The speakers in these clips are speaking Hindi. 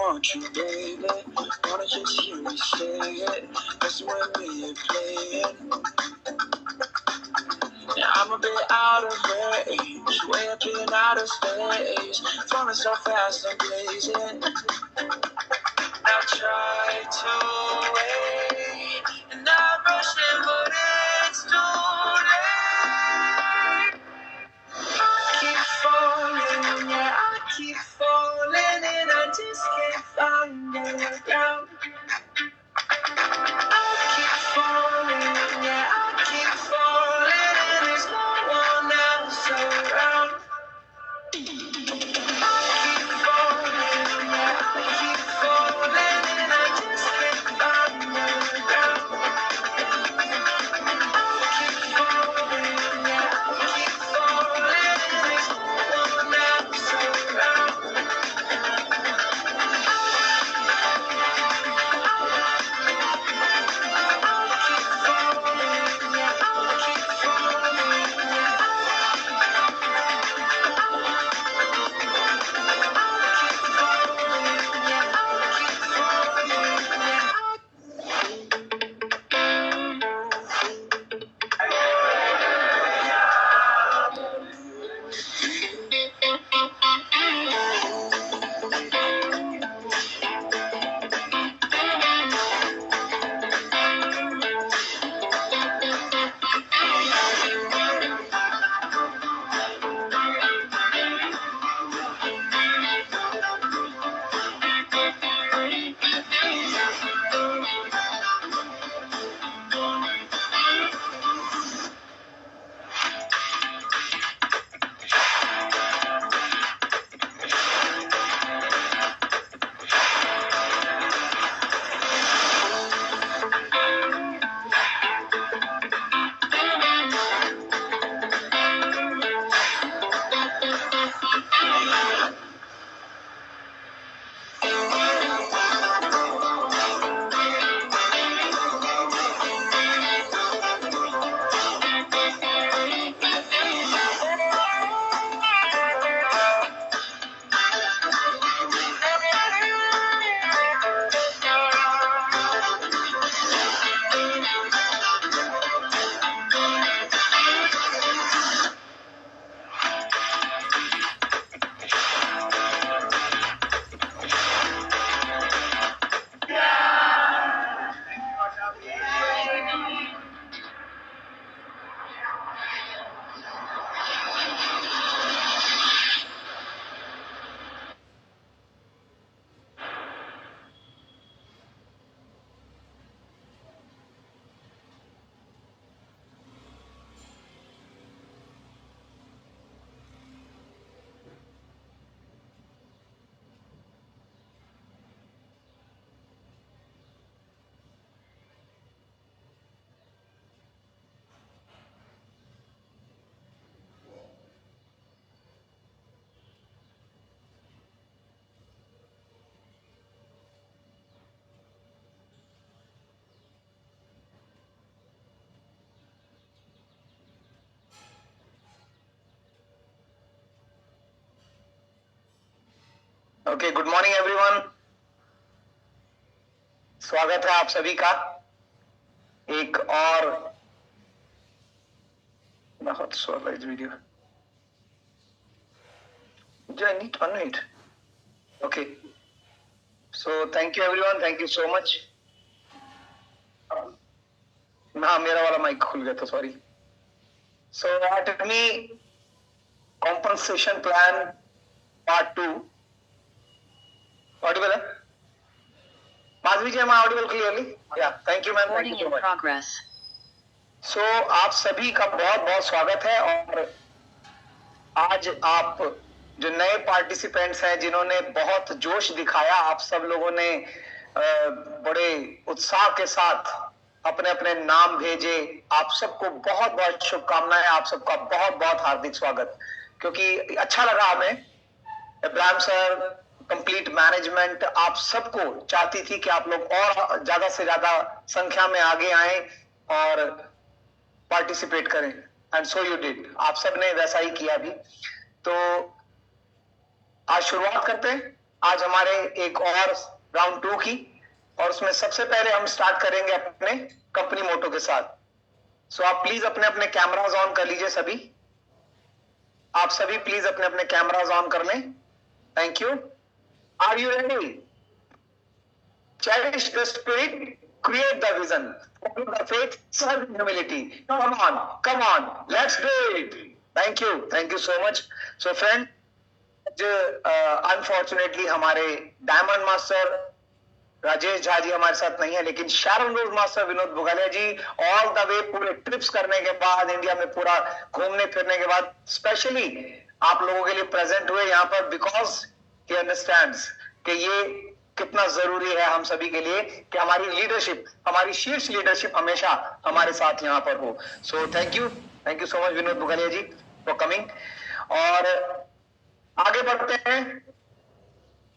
want you, baby. Wanna just hear me say it. Listen with me and play it. Yeah, I'm a bit out of range, way up in outer space, falling so fast and blazing. Now try to wait, and I'm rushing, but it's too late. I keep falling, yeah, I keep falling, and I just can't find a way out. I keep falling, yeah, I keep falling, and there's no one else around. I keep falling, yeah, I keep falling, and I just can't find a way out. I keep falling, yeah, I keep falling, and there's no one else around. Okay, good morning everyone. स्वागत है आप सभी का एक और बहुत स्लो इस video. I need to unmute. Okay. So thank you everyone. Thank you so much. ना मेरा वाला माइक खुल गया था, sorry. So Atomy compensation plan part 2 audible है? माधवी जी, am I audible clearly? Yeah, thank you ma'am. Thank you so much. Progress. So आप सभी का बहुत बहुत स्वागत है। और आज आप जो नए पार्टिसिपेंट्स हैं, जिन्होंने बहुत जोश दिखाया, आप सब लोगों ने बड़े उत्साह के साथ अपने अपने नाम भेजे। आप सबको बहुत बहुत शुभकामनाएं। आप सबका बहुत बहुत हार्दिक स्वागत, क्योंकि अच्छा लगा हमें। इब्राहिम सर, कंप्लीट मैनेजमेंट, आप सबको चाहती थी कि आप लोग और ज्यादा से ज्यादा संख्या में आगे आए और पार्टिसिपेट करें, एंड सो यू डिड। आप सब ने वैसा ही किया भी। तो आज शुरुआत करते हैं। आज हमारे एक और राउंड 2 की, और उसमें सबसे पहले हम स्टार्ट करेंगे अपने कंपनी मोटो के साथ। सो आप प्लीज अपने अपने कैमराज ऑन कर लीजिए सभी। आप सभी प्लीज अपने अपने कैमराज ऑन कर लें। Thank you. Are you ready? Cherish the spirit, create the vision, follow the faith, serve in humility. Come on, let's do it. Thank you so much. So friend, unfortunately हमारे डायमंड मास्टर राजेश झा जी हमारे साथ नहीं है, लेकिन Sharon rose master Vinod Bugalia ji all the way पूरे ट्रिप्स करने के बाद, इंडिया में पूरा घूमने फिरने के बाद स्पेशली आप लोगों के लिए प्रेजेंट हुए यहाँ पर, बिकॉज ही अंडरस्टैंड्स कि ये कितना जरूरी है हम सभी के लिए कि हमारी लीडरशिप, हमारी शीर्ष लीडरशिप हमेशा हमारे साथ यहाँ पर हो। So thank you so much Vinod Bugalia ji for coming. और आगे बढ़ते हैं।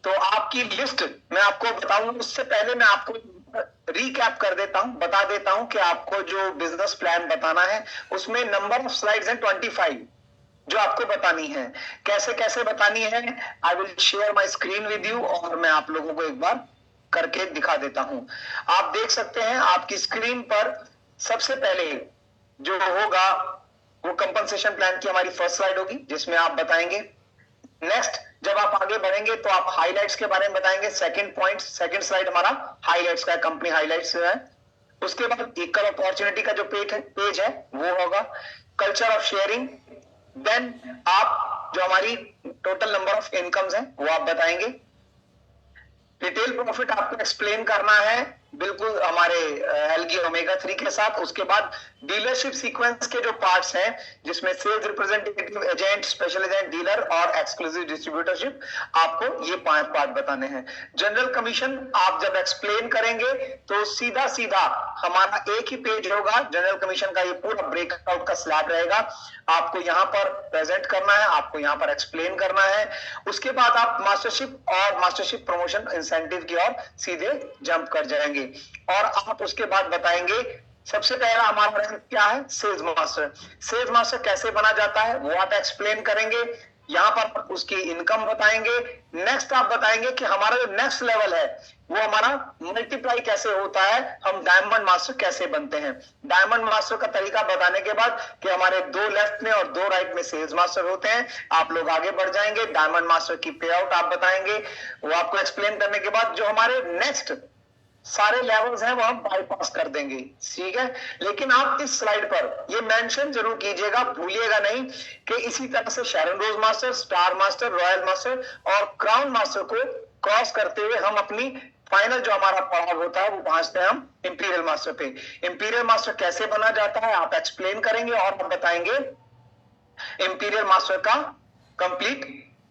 तो आपकी लिस्ट मैं आपको बताऊंगा, उससे पहले मैं आपको रिकैप कर देता हूं, बता देता हूं कि आपको जो बिजनेस प्लान बताना है उसमें नंबर ऑफ स्लाइड्स हैं 25 जो आपको बतानी है। कैसे कैसे बतानी है, I will share my screen with you, और मैं आप लोगों को एक बार करके दिखा देता हूं। आप देख सकते हैं आपकी स्क्रीन पर सबसे पहले जो होगा वो कंपनसेशन प्लान की हमारी फर्स्ट स्लाइड होगी, जिसमें आप बताएंगे। नेक्स्ट जब आप आगे बढ़ेंगे तो आप हाइलाइट्स के बारे में बताएंगे। सेकंड पॉइंट, सेकंड स्लाइड हमारा हाइलाइट्स का है, कंपनी हाइलाइट्स है। उसके बाद इक्वल अपॉर्चुनिटी का जो पेज है वो होगा। कल्चर ऑफ शेयरिंग, देन आप जो हमारी टोटल नंबर ऑफ इनकम्स है वो आप बताएंगे। रिटेल प्रॉफिट आपको एक्सप्लेन करना है बिल्कुल हमारे एलगी ओमेगा 3 के साथ। उसके बाद डीलरशिप सीक्वेंस के जो पार्ट्स हैं, जिसमें sales representative, agent, special agent, dealer और एक्सक्लूसिव डिस्ट्रीब्यूटरशिप, आपको ये 5 पार्ट बताने हैं। जनरल कमीशन आप जब एक्सप्लेन करेंगे तो सीधा सीधा हमारा एक ही पेज होगा, जनरल कमीशन का ये पूरा ब्रेकआउट का स्लैब रहेगा। आपको यहाँ पर प्रेजेंट करना है, आपको यहाँ पर एक्सप्लेन करना है। उसके बाद आप मास्टरशिप और मास्टरशिप प्रमोशन इंसेंटिव की ओर सीधे जंप कर जाएंगे, और आप उसके बाद बताएंगे सबसे पहला हमारा रैंक क्या है, सेल्स मास्टर। सेल्स मास्टर कैसे बना जाता है वो आप एक्सप्लेन करेंगे। यहां पर उसकी इनकम बताएंगे। नेक्स्ट आप बताएंगे कि हमारा जो नेक्स्ट लेवल है वो हमारा मल्टीप्लाई कैसे होता है, हम डायमंड मास्टर कैसे बनते हैं। डायमंड मास्टर का तरीका बताने के बाद कि हमारे 2 लेफ्ट में और 2 राइट में सेल्स मास्टर होते हैं, आप लोग आगे बढ़ जाएंगे। डायमंड मास्टर की पे आउट आप बताएंगे, वो आपको एक्सप्लेन करने के बाद जो हमारे नेक्स्ट सारे लेवल्स हैं वो हम बाईपास कर देंगे, ठीक है। लेकिन आप इस स्लाइड पर ये मेंशन जरूर कीजिएगा, भूलिएगा नहीं कि इसी तरह से शैरन रोज master, star master, royal master और क्राउन मास्टर को क्रॉस करते हुए हम अपनी फाइनल जो हमारा पड़ाव होता है वो पहुंचते हैं हम इंपीरियल मास्टर पे। इंपीरियल मास्टर कैसे बना जाता है आप एक्सप्लेन करेंगे, और हम बताएंगे इंपीरियल मास्टर का कंप्लीट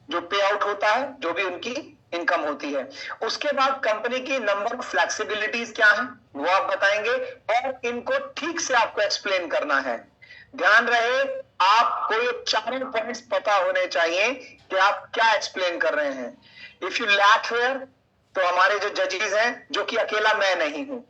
जो पे आउट होता है, जो भी उनकी इनकम होती है। उसके बाद कंपनी की नंबर ऑफ फ्लेक्सिबिलिटीज क्या है वो आप बताएंगे, और इनको ठीक से आपको एक्सप्लेन करना है। ध्यान रहे आपको ये चारों पॉइंट्स पता होने चाहिए कि आप क्या एक्सप्लेन कर रहे हैं। इफ यू लैक हियर तो हमारे जो जजेस हैं, जो कि अकेला मैं नहीं हूं,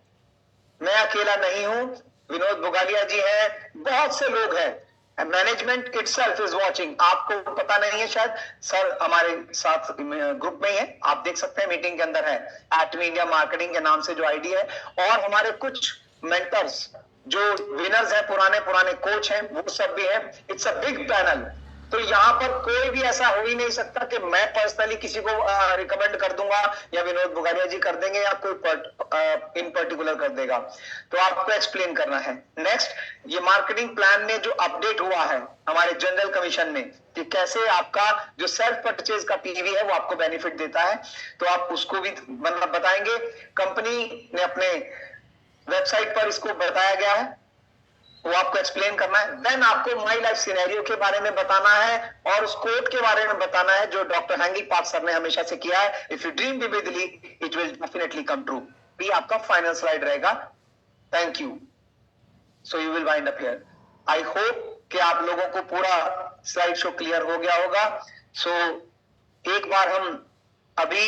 मैं अकेला नहीं हूं, विनोद बुगालिया जी हैं, बहुत से लोग हैं, मैनेजमेंट इटसेल्फ इज वाचिंग। आपको पता नहीं है शायद, सर हमारे साथ ग्रुप में ही है, आप देख सकते हैं मीटिंग के अंदर है, एटमी इंडिया मार्केटिंग के नाम से जो आईडी है, और हमारे कुछ मेंटर्स जो विनर्स हैं, पुराने पुराने कोच हैं, वो सब भी है। It's a big panel. तो यहाँ पर कोई भी ऐसा हो ही नहीं सकता कि मैं पर्सनली किसी को रिकमेंड कर दूंगा या विनोद बुगालिया जी कर देंगे या कोई इन पर्टिकुलर कर देगा। तो आपको एक्सप्लेन करना है। नेक्स्ट, ये मार्केटिंग प्लान में जो अपडेट हुआ है हमारे जनरल कमीशन में कि कैसे आपका जो सेल्फ परचेज का पीवी है वो आपको बेनिफिट देता है, तो आप उसको भी मतलब बताएंगे। कंपनी ने अपने वेबसाइट पर इसको बताया गया है, वो आपको एक्सप्लेन करना है। देन आपको माई लाइफ सिनेरियो के बारे में बताना है और उस कोट के बारे में बताना है जो डॉक्टर हैंगी पार्क सर ने हमेशा से किया है, if you dream vividly it will definitely come true. ये आपका फाइनल स्लाइड रहेगा। Thank you. So you will wind up here. I hope कि आप लोगों को पूरा स्लाइड शो क्लियर हो गया होगा। सो एक बार हम अभी,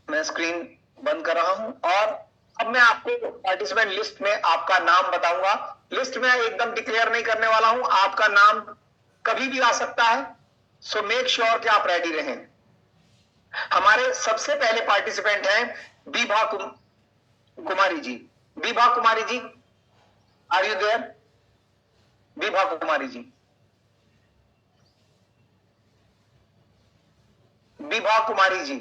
मैं स्क्रीन बंद कर रहा हूं और अब मैं आपको पार्टिसिपेंट लिस्ट में आपका नाम बताऊंगा। लिस्ट में एकदम डिक्लेयर नहीं करने वाला हूं, आपका नाम कभी भी आ सकता है, सो मेक श्योर कि आप रेडी रहें। हमारे सबसे पहले पार्टिसिपेंट हैं Vibha Kumari ji. Vibha Kumari ji, are you there? Vibha Kumari ji, Vibha Kumari ji,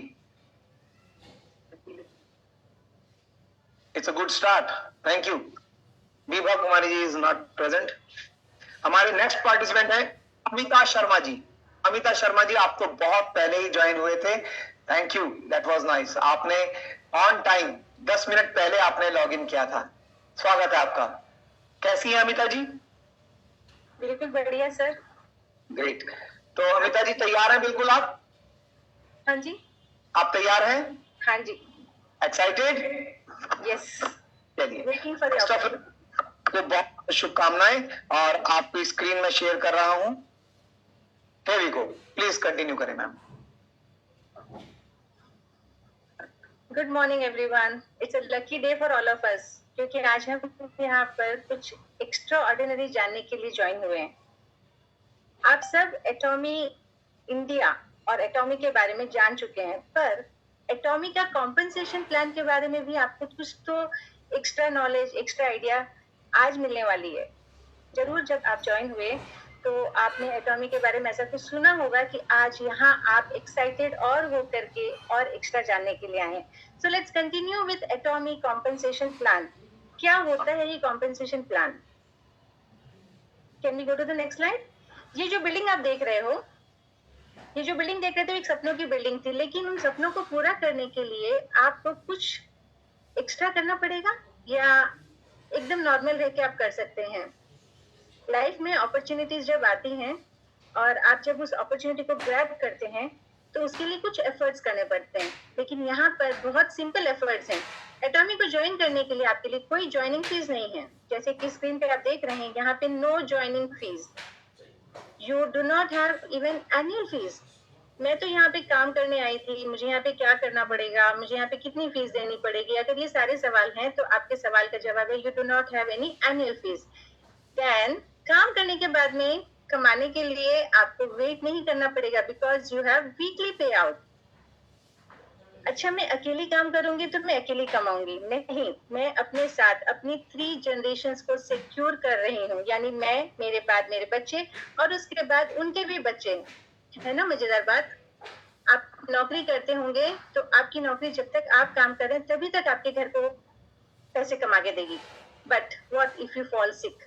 it's a good start, thank you. Vibha Kumari ji is not present. हमारे नेक्स्ट पार्टिसिपेंट है अमिता शर्मा जी। अमिता शर्मा जी, आप तो बहुत पहले ही ज्वाइन हुए थे, thank you, that was nice. आपने ऑन टाइम 10 मिनट पहले आपने लॉग इन किया था, स्वागत है आपका। कैसी है अमिता जी? बिल्कुल बढ़िया सर। ग्रेट। तो अमिता जी तैयार हैं बिल्कुल आप? हाँ जी। आप तैयार हैं? हाँ जी। एक्साइटेड? यस। चलिए, वेटिंग फॉर द तो बहुत शुभकामनाएं, और आपकी स्क्रीन में शेयर कर रहा हूं। Here we go. Please continue करें ma'am. Good morning everyone. It's a lucky day for all of us, क्योंकि आज हम यहाँ पर कुछ एक्स्ट्रा ऑर्डिनरी जानने के लिए ज्वाइन हुए हैं। आप सब एटॉमी इंडिया और एटॉमी के बारे में जान चुके हैं, पर एटॉमी का कॉम्पनसेशन प्लान के बारे में भी आपको कुछ तो एक्स्ट्रा नॉलेज, एक्स्ट्रा आइडिया आज मिलने वाली है। जरूर जब आप ज्वाइन हुए तो आपने एटॉमी के बारे में ऐसा कुछ सुना होगा कि आज यहाँ आप एक्साइटेड और हो करके और एक्स्ट्रा जानने के लिए आए। So let's continue with Atomy compensation plan. क्या होता है ये compensation plan? Can we go to the next slide? ये जो बिल्डिंग आप देख रहे हो, ये जो बिल्डिंग देख रहे थे एक सपनों की बिल्डिंग थी, लेकिन उन सपनों को पूरा करने के लिए आपको कुछ एक्स्ट्रा करना पड़ेगा, या एकदम नॉर्मल रह के आप कर सकते हैं। लाइफ में अपॉर्चुनिटीज जब आती हैं और आप जब उस अपॉर्चुनिटी को ग्रैब करते हैं तो उसके लिए कुछ एफर्ट्स करने पड़ते हैं, लेकिन यहाँ पर बहुत सिंपल एफर्ट्स हैं। एटॉमी को ज्वाइन करने के लिए आपके लिए कोई ज्वाइनिंग फीस नहीं है। जैसे कि स्क्रीन पे आप देख रहे हैं, यहाँ पे no joining fees, you do not have even annual fees. मैं तो यहाँ पे काम करने आई थी, मुझे यहाँ पे क्या करना पड़ेगा, मुझे यहाँ पे कितनी फीस देनी पड़ेगी, अगर ये सारे सवाल हैं तो आपके सवाल का जवाब है you do not have any annual fees. Then काम करने के बाद में कमाने के लिए आपको वेट नहीं करना पड़ेगा, बिकॉज यू हैव वीकली पे आउट। अच्छा, मैं अकेली काम करूंगी तो मैं अकेली कमाऊंगी? नहीं, मैं अपने साथ अपनी 3 जनरेशंस को सिक्योर कर रही हूँ, यानी मैं, मेरे बाद मेरे बच्चे और उसके बाद उनके भी बच्चे। है ना मजेदार बात? आप नौकरी करते होंगे तो आपकी नौकरी जब तक आप काम कर रहे हैं तभी तक आपके घर को पैसे कमा के देगी, but what if you fall sick?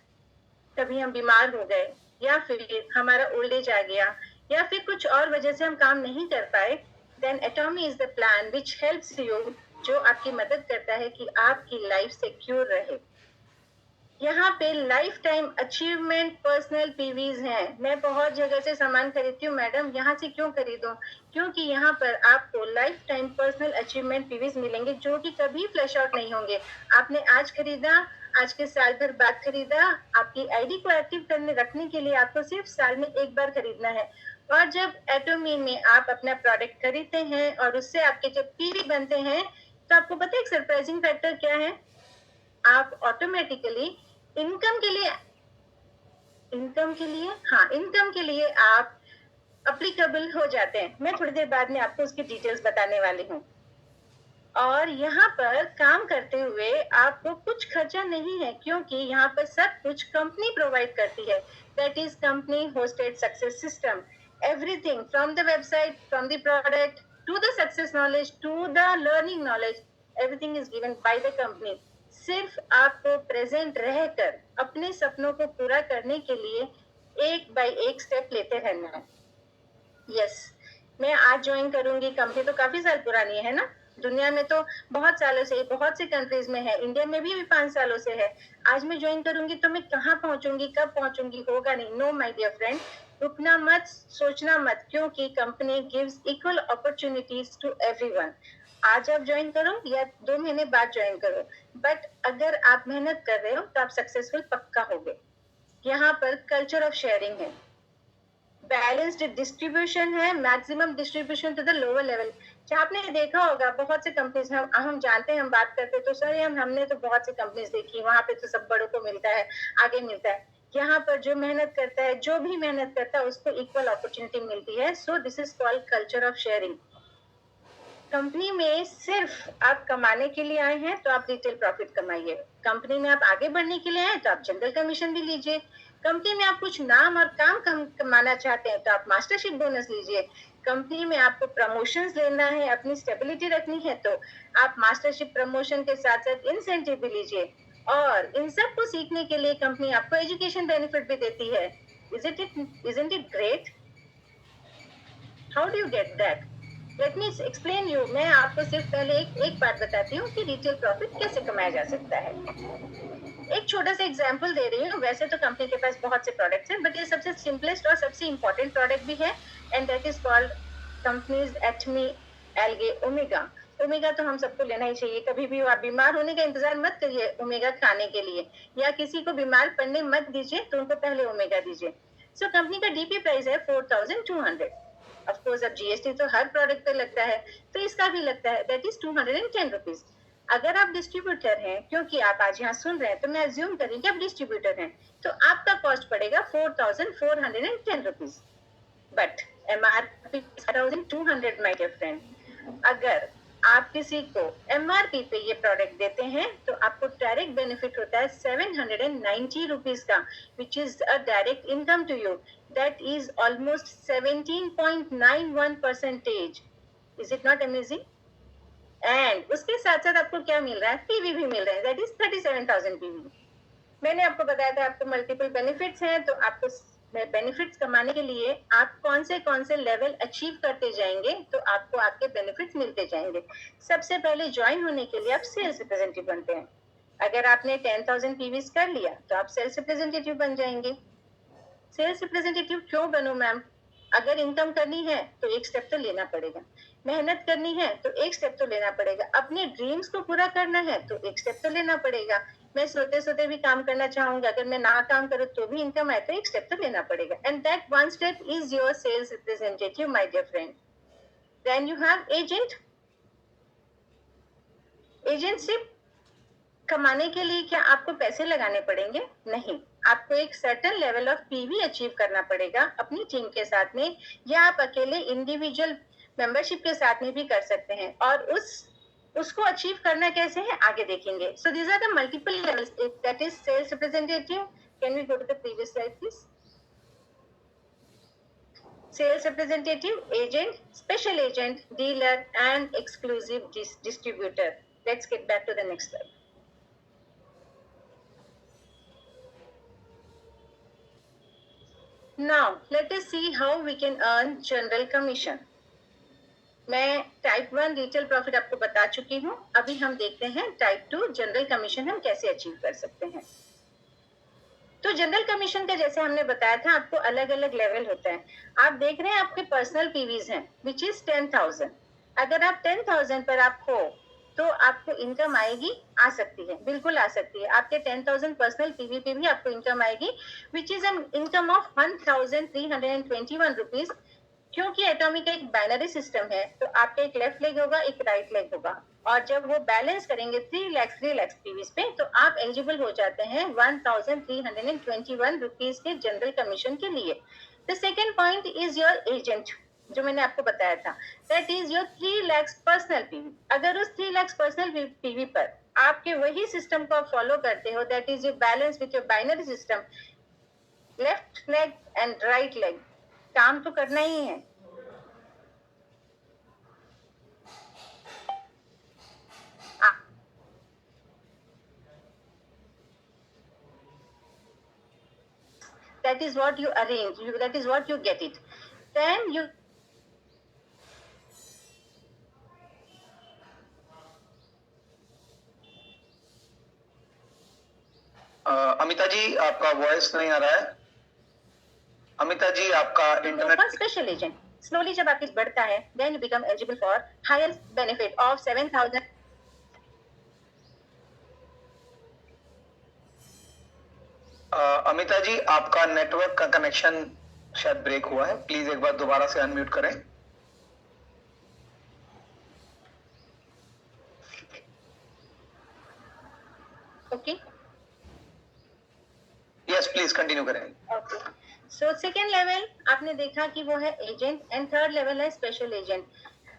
कभी हम बीमार हो गए, या फिर हमारा ओल्ड एज आ गया, या फिर कुछ और वजह से हम काम नहीं कर पाए, then Atomy is the plan which helps you, जो आपकी मदद करता है कि आपकी लाइफ सिक्योर रहे। यहाँ पे लाइफ टाइम अचीवमेंट पर्सनल पीवीज हैं। मैं बहुत जगह से सामान खरीदती हूँ मैडम, यहाँ से क्यों खरीदूं? क्योंकि यहाँ पर आपको लाइफ टाइम पर्सनल अचीवमेंट पीवीज मिलेंगे जो कि कभी फ्लैश आउट नहीं होंगे। आपने आज खरीदा, आज के साल भर बाद खरीदा, आपकी आईडी को एक्टिव करने रखने के लिए आपको सिर्फ साल में एक बार खरीदना है। और जब एटॉमी में आप अपना प्रोडक्ट खरीदते हैं और उससे आपके जब पीवी बनते हैं, तो आपको पता है एक सरप्राइजिंग फैक्टर क्या है? आप ऑटोमेटिकली इनकम के लिए आप अप्लीकेबल हो जाते हैं। मैं थोड़ी देर बाद में आपको उसकी डिटेल्स बताने वाली हूँ। और यहाँ पर काम करते हुए आपको कुछ खर्चा नहीं है, क्योंकि यहाँ पर सब कुछ कंपनी प्रोवाइड करती है। That is company hosted success system. Everything from the website, from the product to the success knowledge to the learning knowledge, everything is given by the company. सिर्फ आपको प्रेजेंट रहकर अपने सपनों को पूरा करने के लिए एक बाय एक स्टेप लेते रहना है। यस, मैं आज ज्वाइन करूंगी, कंपनी तो काफी साल पुरानी है ना, दुनिया में तो बहुत सालों से, बहुत से कंट्रीज में है, इंडिया में भी 5 सालों से है। आज मैं ज्वाइन करूंगी तो मैं कहाँ पहुंचूंगी, कब पहुंचूंगी, होगा नहीं। नो माय डियर फ्रेंड, रुकना मत, सोचना मत, क्योंकि company gives equal opportunities to everyone. आज आप ज्वाइन करो या 2 महीने बाद ज्वाइन करो, बट अगर आप मेहनत कर रहे हो तो आप सक्सेसफुल पक्का होगे। यहाँ पर कल्चर ऑफ शेयरिंग है, बैलेंस्ड डिस्ट्रीब्यूशन है, maximum distribution to the lower level. आपने देखा होगा बहुत से कंपनीज, हम जानते हैं, हम बात करते हैं तो सर हमने तो बहुत सी कंपनीज देखी, वहां पे तो सब बड़ों को मिलता है, आगे मिलता है। यहाँ पर जो मेहनत करता है, जो भी मेहनत करता है, उसको इक्वल अपॉर्चुनिटी मिलती है। So this is called culture of sharing. Company में सिर्फ आप कमाने के लिए आए हैं तो आप रिटेल प्रॉफिट कमाइए, कंपनी में आप आगे बढ़ने के लिए आए तो आप जनरल कमीशन भी लीजिए, कंपनी में आप कुछ नाम और काम कमाना चाहते हैं तो आप मास्टरशिप बोनस लीजिए, कंपनी में आपको प्रमोशंस लेना है, अपनी स्टेबिलिटी रखनी है तो आप मास्टरशिप प्रमोशन के साथ साथ इंसेंटिव भी लीजिए। और इन सब को सीखने के लिए कंपनी आपको एजुकेशन बेनिफिट भी देती है। Isn't it great? How do you get that? Let me explain you. मैं आपको सिर्फ पहले एक बात बताती हूँ कि रिटेल प्रॉफिट कैसे कमाया जा सकता है। एक छोटा सा एग्जाम्पल दे रही हूँ। वैसे तो कंपनी के पास बहुत से प्रोडक्ट्स हैं, बट ये सबसे सिंपलेस्ट और सबसे इम्पोर्टेंट प्रोडक्ट भी है, and that is called companies Atomy algae omega. Omega तो हम सबको लेना ही चाहिए। कभी भी आप बीमार होने का इंतजार मत करिए ओमेगा खाने के लिए, या किसी को बीमार पड़ने मत दीजिए तो उनको पहले ओमेगा दीजिए। सो कंपनी का डीपी प्राइस है 4200। ऑफ कोर्स अब जीएसटी तो हर प्रोडक्ट पे लगता है, तो इसका भी लगता है, दैट इज 210 रुपीज। अगर आप डिस्ट्रीब्यूटर हैं, क्योंकि आप आज यहाँ सुन रहे हैं तो मैं अज्यूम करें कि आप डिस्ट्रीब्यूटर हैं, तो आपका कॉस्ट पड़ेगा 4410 rupees, but MRP 200 my dear friend. अगर आप किसी को एमआरपी पे ये प्रोडक्ट देते हैं तो आपको डायरेक्ट बेनिफिट होता है 790 रुपीज का, which is a direct income to you, that is almost 17.91%। Is it not amazing? And उसके साथ साथ आपको क्या मिल रहा है? पीवी भी मिल रहा है, दैट इज 37,000 पीवी। मैंने आपको बताया था आपको मल्टीपल बेनिफिट्स हैं, तो आपको बेनिफिट्स कमाने के लिए आप कौन से लेवल अचीव करते जाएंगे तो आपको आपके बेनिफिट्स मिलते जाएंगे। सबसे पहले ज्वाइन होने के लिए आप सेल्स रिप्रेजेंटेटिव बनते हैं। अगर आपने 10,000 पीवीज कर लिया तो आप सेल्स रिप्रेजेंटेटिव बन जाएंगे। सेल्स रिप्रेजेंटेटिव क्यों बनो मैम? अगर इनकम करनी है तो एक स्टेप तो लेना पड़ेगा, मेहनत करनी है तो एक स्टेप तो लेना पड़ेगा, अपने ड्रीम्स को पूरा करना है तो एक स्टेप तो लेना पड़ेगा। मैं सोते सोते भी काम करना चाहूंगा, अगर मैं ना काम करूँ तो भी इनकम आए तो एक स्टेप तो लेना पड़ेगा, and that one step is your sales representative my dear friend. Then you have agent. Agentship कमाने के लिए क्या आपको पैसे लगाने पड़ेंगे? नहीं, आपको एक certain level of PV achieve करना पड़ेगा अपनी टीम के साथ में, या आप अकेले इंडिविजुअल मेंबरशिप के साथ में भी कर सकते हैं, और उसको अचीव करना कैसे है आगे देखेंगे। So these are the multiple levels, that is sales representative. Can we go to the previous slide please? Sales representative, agent, special agent, dealer, and exclusive distributor. Let's get back to the next slide. Now, let us see how we can earn general commission. मैं टाइप 1 रिटेल प्रॉफिट आपको बता चुकी हूँ। अभी हम देखते हैं टाइप 2 जनरल कमीशन हम कैसे अचीव कर सकते हैं। तो जनरल कमीशन का जैसे हमने बताया था आपको अलग अलग लेवल होता है। आप देख रहे हैं आपके पर्सनल पीवीज हैं विच इज 10,000। अगर आप 10,000 पर आप हो तो आपको इनकम आएगी, आ सकती है, बिल्कुल आ सकती है। आपके 10,000 पर्सनल पीवी पे भी आपको इनकम आएगी which is an income of 1,321 rupees. क्योंकि एटॉमिक एक बाइनरी सिस्टम है तो आपका एक लेफ्ट लेग होगा, एक राइट लेग होगा, और जब वो बैलेंस करेंगे 3 लाख पीवीज पे तो आप एलिजिबल हो जाते हैं 1,321 रुपीज के जनरल कमीशन के लिए। The second point is your agent, जो मैंने आपको बताया था, that is your 3 lakh personal PV. अगर उस 3 लाख पर्सनल पीवी पर आपके वही सिस्टम को फॉलो करते हो, that is your balance with your binary system, left leg and right leg, काम तो करना ही है। That is what you arrange, that is what you get it. Then you Amita ji आपका वॉइस नहीं आ रहा है। अमिता जी आपका इंटरनेट। स्पेशल एजेंट स्लोली जब आपकी बढ़ता है then you become eligible for higher benefit of 7,000। Amita ji आपका नेटवर्क का कनेक्शन शायद ब्रेक हुआ है, प्लीज एक बार दोबारा से अनम्यूट करें। ओके, यस प्लीज कंटिन्यू करें। ओके, सो सेकेंड लेवल आपने देखा कि वो है एजेंट, एंड थर्ड लेवल है स्पेशल एजेंट।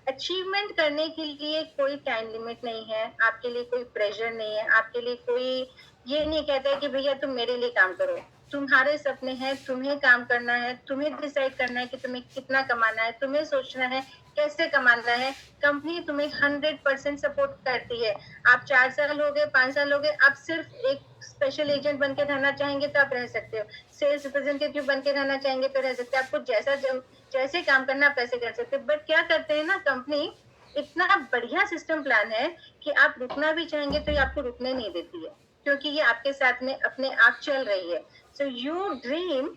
अचीवमेंट करने के लिए कोई टाइम लिमिट नहीं है, आपके लिए कोई प्रेशर नहीं है, आपके लिए कोई ये नहीं कहता है कि भैया तुम मेरे लिए काम करो। तुम्हारे सपने हैं, तुम्हें काम करना है, तुम्हें डिसाइड करना है कि तुम्हें कितना कमाना है, तुम्हें सोचना है कैसे कमाना है। कंपनी तुम्हें 100% सपोर्ट करती है। आप 4 साल हो गए, 5 साल हो गए, आप सिर्फ एक स्पेशल एजेंट बन के रहना चाहेंगे तो आप रह सकते हो, सेल्स रिप्रेजेंटेटिव बन के रहना चाहेंगे तो रह सकते हो, आपको जैसे काम करना आप वैसे कर सकते हो। बट क्या करते हैं ना, कंपनी इतना बढ़िया सिस्टम प्लान है कि आप रुकना भी चाहेंगे तो ये आपको रुकने नहीं देती है, क्योंकि ये आपके साथ में अपने आप चल रही है। So you dream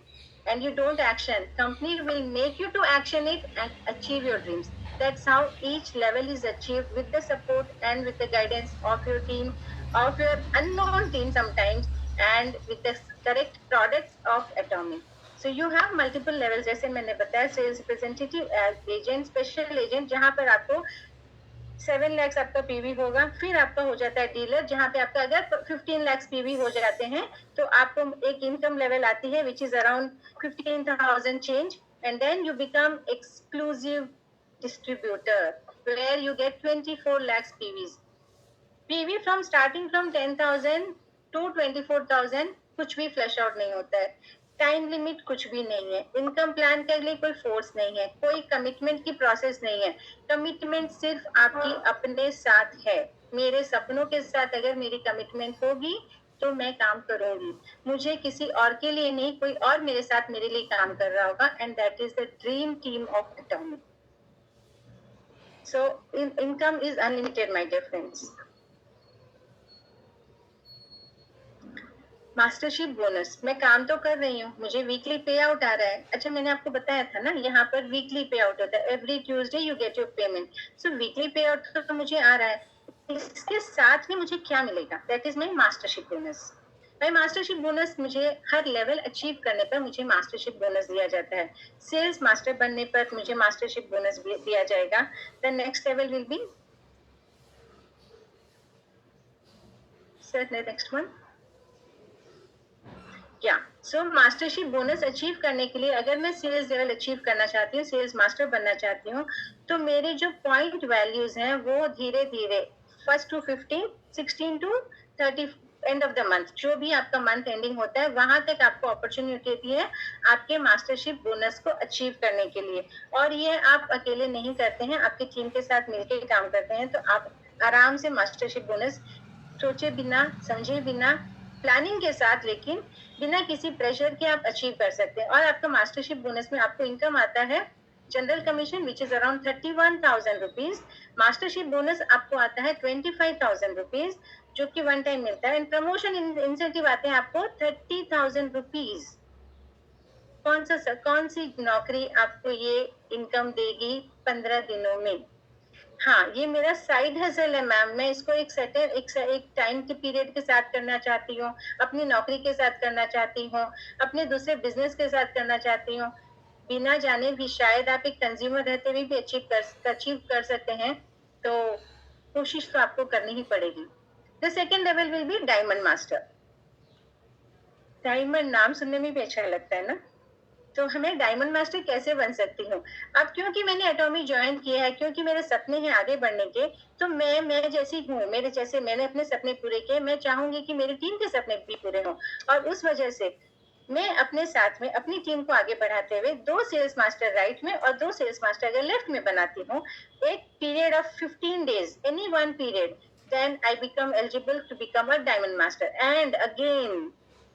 and you don't action, company will make you to action it and achieve your dreams. That's how each level is achieved, with the support and with the guidance of your team, of your unknown team sometimes, and with the correct products of Atomic. So you have multiple levels, जैसे मैंने बताया, sales representative, agent, special agent, जहां पर आपको 7 lakhs आपका पीवी होगा। फिर आपका हो जाता है डीलर, जहां पे आपका अगर 15 lakhs पीवी हो जाते हैं तो आपको एक इनकम लेवल आती है which is around 15,000 change, and then you become exclusive distributor where you get 24 lakhs PVs. PV from starting from 10,000 to 24,000 कुछ भी फ्लैश आउट नहीं होता है। टाइम लिमिट कुछ भी नहीं है, इनकम प्लान के लिए कोई फोर्स नहीं है, कोई कमिटमेंट की प्रोसेस नहीं है। कमिटमेंट सिर्फ आपकी अपने साथ है। मेरे सपनों के साथ अगर मेरी कमिटमेंट होगी तो मैं काम करूंगी, मुझे किसी और के लिए नहीं, कोई और मेरे साथ मेरे लिए काम कर रहा होगा, and that is the dream team of Atomic. So income is unlimited my dear friends. Mastership bonus, मैं काम तो कर रही हूँ, मुझे वीकली पे आउट आ रहा है। अच्छा, मैंने आपको बताया था ना, यहाँ पर वीकली पे आउट होता है, every Tuesday you get your payment. So weekly पे आउट तो मुझे आ रहा है, इसके साथ में मुझे क्या मिलेगा, that is my mastership bonus. My mastership bonus, मुझे हर लेवल अचीव करने पर मुझे मास्टरशिप बोनस दिया जाता है। सेल्स मास्टर बनने पर मुझे मास्टरशिप बोनस दिया जाएगा। The next level will be, sir next one, या सो मास्टरशिप बोनस अचीव करने के लिए अगर मैं सेल्स लेवल अचीव करना चाहती हूँ, सेल्स मास्टर बनना चाहती हूँ, तो मेरे जो पॉइंट वैल्यूज हैं वो धीरे धीरे 1 to 15, 16 to 30 end of the month, जो भी आपका मंथ एंडिंग होता है वहां तक आपको अपॉर्चुनिटी होती है आपके मास्टरशिप बोनस को अचीव करने के लिए। और ये आप अकेले नहीं करते हैं, आपकी टीम के साथ मिलकर काम करते हैं, तो आप आराम से मास्टरशिप बोनस सोचे बिना, समझे बिना, प्लानिंग के साथ, लेकिन बिना किसी प्रेशर के आप अचीव कर सकते हैं। और आपका मास्टरशिप बोनस में आपको इनकम आता है general commission which is around 31,000 rupees. Mastership bonus आपको आता है 25,000 रुपीज, जो कि वन टाइम मिलता है, एंड प्रमोशन इंसेंटिव आते हैं आपको 30,000 रुपीज। कौन सी नौकरी आपको ये इनकम देगी 15 दिनों में? हाँ, ये मेरा साइड हसल है मैम, मैं इसको एक टाइम के पीरियड के साथ करना चाहती हूँ, अपनी नौकरी के साथ करना चाहती हूँ, अपने दूसरे बिजनेस के साथ करना चाहती हूँ। बिना जाने भी शायद आप एक कंज्यूमर रहते हुए भी अचीव कर सकते हैं, तो कोशिश तो आपको करनी ही पड़ेगी। The second level will be diamond master. Diamond नाम सुनने में भी अच्छा लगता है ना, तो हमें डायमंड मास्टर कैसे बन सकती हूँ? अब क्योंकि मैंने एटॉमिक ज्वाइन किया है, क्योंकि मेरे सपने हैं आगे बढ़ने के, तो मैं जैसी हूँ, मेरे जैसे मैंने अपने सपने पूरे किए, मैं चाहूंगी कि मेरी टीम के सपने भी पूरे हों। और उस वजह से मैं अपने साथ में अपनी टीम को आगे बढ़ाते हुए 2 सेल्स मास्टर राइट में और 2 सेल्स मास्टर अगर लेफ्ट में बनाती हूँ, एक period of 15 days, any one period, then I become eligible to become a diamond master. And again,